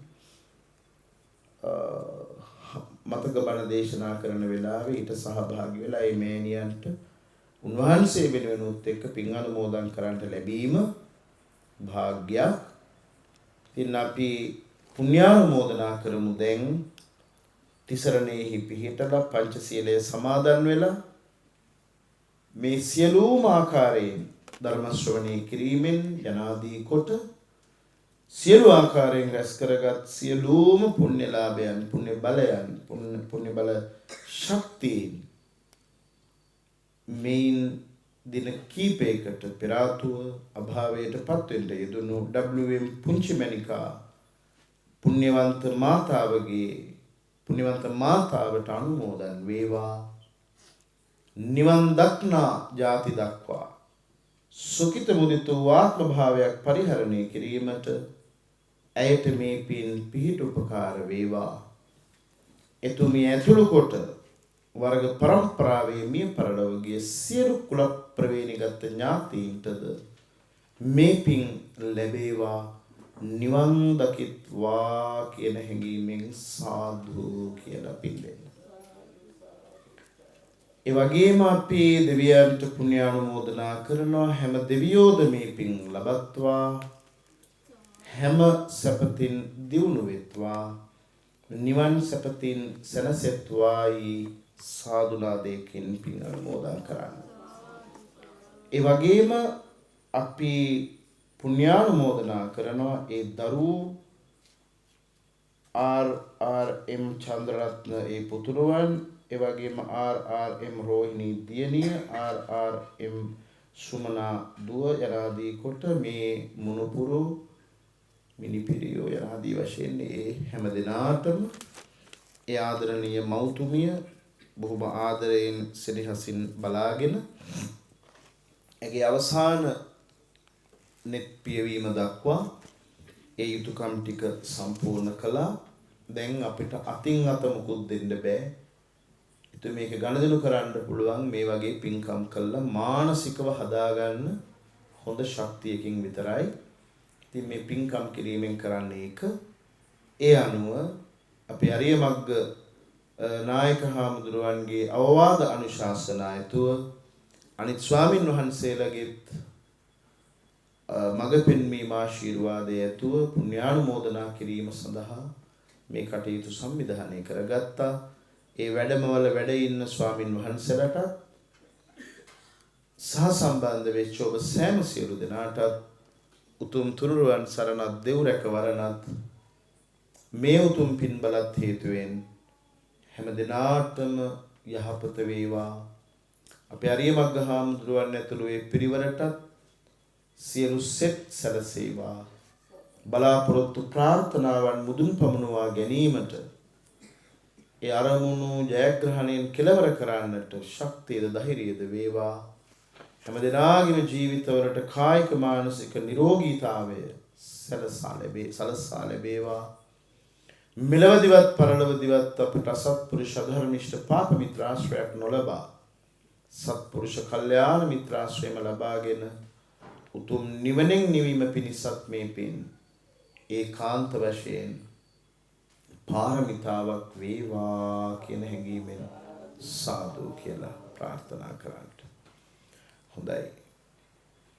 මතක බණ දේශනා කරන වෙලාවේ ඊට සහභාගී වෙලා මේ මෑණියන්ට උන්වහන්සේ වෙනුවෙනුත් එක්ක පින් අනුමෝදන් කරන්නට ලැබීම භාග්‍යයක්. ඉතින් අපි පුණ්‍යානුමෝදනා කරමු. දැන් තිසරණේහි පිහිටලා පංචශීලයේ සමාදන් වෙලා මේ සියලුම ආකාරයෙන් ධර්ම ශ්‍රවණය කිරීමෙන් යනාදී කොට සියලු ආකාරයෙන් රැස් කරගත් සියලුම පුණ්‍ය ලාභයන්, පුණ්‍ය බලයන්, පුණ්‍ය බල ශක්තිය මේන් දින කීපයකට පෙර ආතුව අභාවයට පත් වෙන්න යෙදුණු WM පුංචිමණිකා පුණ්‍යවන්ත මාතාවට අනුමෝදන් වේවා. නිවන් දක්නා ජාති දක්වා සුඛිත මුදිත ආත්ම භාවයක් පරිහරණය කිරීමට ඇයට මේ පින් පිහිට උපකාර වේවා. එතුමිය ඇතුළු කොට වර්ග පරම්පරාවේ මිය පරලොව ගිය සියලු කුල ප්‍රවේණිගත ඥාතීන්ටද මේ පින් ලැබේවා. නිවන් දකිත්වා කියන හැඟීමෙන් සාදු කියලා පින් දෙන්න. ඒ වගේම අපි දෙවියන්ට පුණ්‍යානුමෝදනා කරනවා. හැම දෙවියෝද මේ පින් ලබත්වා. හැම සැපතින් දියුණු වෙත්වා. නිවන් සැපතින් සැනසෙත්වායි සාදුනාදයකින් පින් අනුමෝදන් කරන්න. ඒ වගේම අපි පුණ්‍යානුමෝදනා කරනවා ඒ දරුවෝ RRM චන්ද්‍රරත්න ඒ පුතුණුවන්, ඒ වගේම RRM රෝහිණී දියණිය, RRM සුමනා දුව යනාදී කොට මේ මුණුපුරු මිනිපිරියෝ යනාදී වශයෙන් ඒ හැම දිනාටම ඒ ආදරණීය මෞතුමිය බොහොම ආදරයෙන් සෙනෙහසින් බලාගෙන ඇගේ අවසාන net පියවීම දක්වා ඒ යුතුයකම් ටික සම්පූර්ණ කළා. දැන් අපිට අතින් අත මුකුත් දෙන්න බෑ. ඉතින් මේක ගණදෙනු කරන්න පුළුවන් මේ වගේ පින්කම් කළා මානසිකව හදාගන්න හොඳ ශක්තියකින් විතරයි. ඉතින් මේ පින්කම් කිරීමෙන් කරන්නේ ඒක. ඒ අනුව අපි අරිය මග්ග නායක හාමුදුරුවන්ගේ අවවාද අනුශාසනා ඇතුව අනිත් ස්වාමින් වහන්සේලාගේත් මඟ පෙන්වීම ආශිර්වාදය ඇතුව පුණ්‍යානුමෝදනා කිරීම සඳහා මේ කටයුතු සංවිධානය කරගත්තා. ඒ වැඩමවල වැඩ ඉන්න ස්වාමින් වහන්සේලාට සහ සම්බන්ධ වෙච්ච ඔබ සෑම සියලු දෙනාටත් උතුම් තුනුරුවන් සරණත් දෙව් රැකවරණත් මේ උතුම් පින් බලත් හේතුවෙන් හැම දිනාටම යහපත වේවා. අපේ අරිය මග්ග හාමුදුරුවන් ඇතුළු ඒ පිරිවරටත් සියලු සෙත් සැලසේවා. බලාපොරොත්තු ප්‍රාර්ථනාවන් මුදුන් පමුණුවා ගැනීමට ඒ අරමුණු ජයග්‍රහණයෙන් කෙලවර කරන්නට ශක්තියද ධෛර්යයද වේවා. හැම දිනාගේම ජීවිතවලට කායික මානසික නිරෝගීතාවය සලසා ලැබේවා. මෙලවදිවත් පරලොවදිවත් අපට අසත්පුරුෂ අධර්මිෂ්ඨ පාප මිත්‍රාශ්‍රයක් නොලබා සත්පුරුෂ කල්යාණ මිත්‍රාශ්‍රයම ලබාගෙන උතුම් නිවනෙන් නිවීම පිණිසත් මේ පින් ඒකාන්ත වශයෙන් පාරමිතාවක් වේවා කියන හැඟීමෙන් සාදු කියලා ප්‍රාර්ථනා කරන්න. හොඳයි.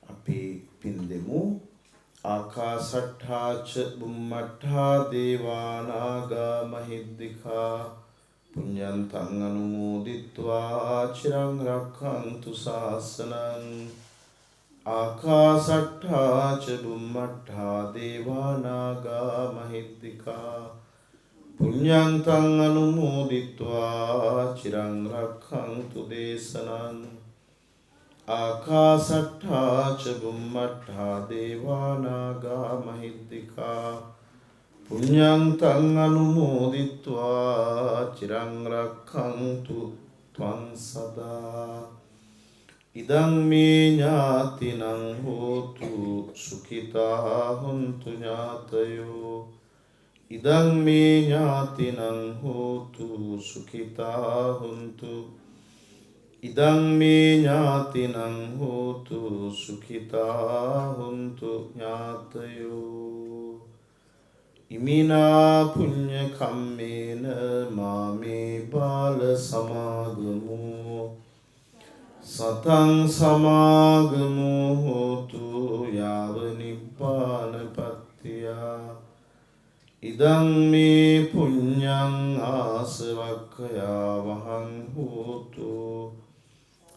අපි පින් දෙමු. ආකාසට්ඨා ච බුම්මට්ඨා දේවා නාග මහිද්దికා පුඤ්ඤන්තං අනුමෝදිත්වා චිරං රක්ඛන්තු ශාසනං. ආකාසට්ඨා ච බුම්මට්ඨා දේවා නාග මහිද්దికා පුඤ්ඤන්තං අනුමෝදිත්වා චිරං රක්ඛන්තු දේශනං. ආකාසට්ඨා ච බුම්මට්ඨා දේවා නාග මහිද්దికා පුඤ්ඤන්තං අනුමෝදිත්වා චිරං රක්ඛන්තු ත්වං සදා. ඉදං මේ ඥාතිනං හෝතු සුඛිතා හොන්තු ඥාතයෝ. ඉදං මේ ඥාතිනං හෝතු සුඛිතා හොන්තු. ඉදං මේ ඥාතිනං හෝතු සුඛිතා හොන්තු ඥාතයෝ. ඉමිනා පුඤ්ඤ කම්මේන මාමේ බාල සමාගමෝ සතං සමාගමෝ හෝතු යාව නිබ්බානපත්තිය. ඉදං මේ පුඤ්ඤං ආසවක්ඛයා වහං හෝතු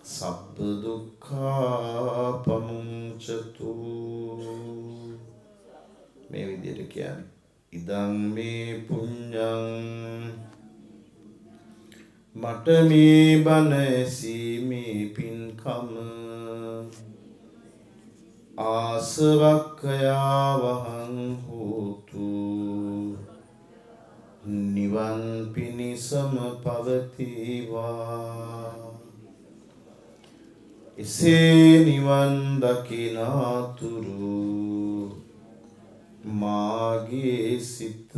සබ්බ දුක්ඛා පමුංචතු. මේ විදිහට කියන්නේ ඉදං මේ පුඤ්ඤං මට මේ බණ ඇසීමේ පින්කම ආසවක්ඛයා වහං හෝතු නිවන් පිණිසම පවතිවා. එසේ නිවන් දකිනාතුරු මාගේ සිත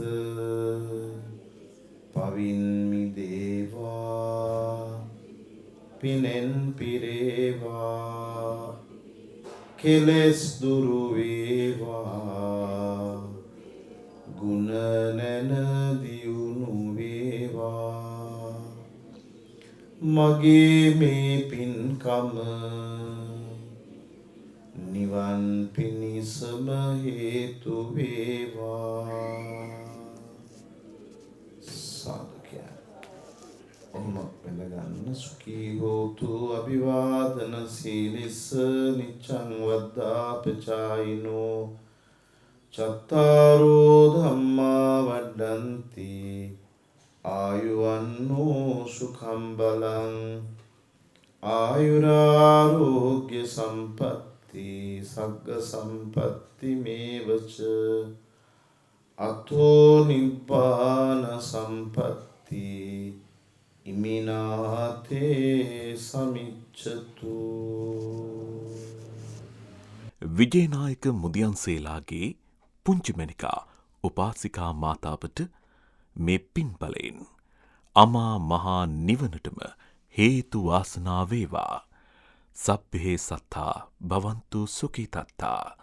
පවින් මිදේවා පිනෙන් පිරේවා කෙලෙස් දුරු වේවා ගුණ නැන දියුණු වේවා. මගේ මේ පින්කම නිවන් පිණිසම හේතු වේවා. සාදුකිය. ඔහොම වෙනගන්න සුඛී හෝතු අභිවාදන සීලිස්ස නිච්ඡං වද්දාපචායිනෝ චත්තාරෝ ධම්මා වඩ්ඩන්ති ආයුවන්නෝ සුඛං බලං ආයුරාෝග්‍ය සම්පatti සග්ග සම්පatti මේවච අතෝ නිබ්බාන සම්පatti ඉමිනාතේ සමිච්ඡතු. විජේනායක මුදියන්සේලාගේ පුංචිමැනිකා උපාසිකා මාතාවට මේ පින් බලයෙන් අමා මහා නිවනටම හේතු වාසනා වේවා. සබ්බේ සත්තා භවන්තු සුඛිතත්තා.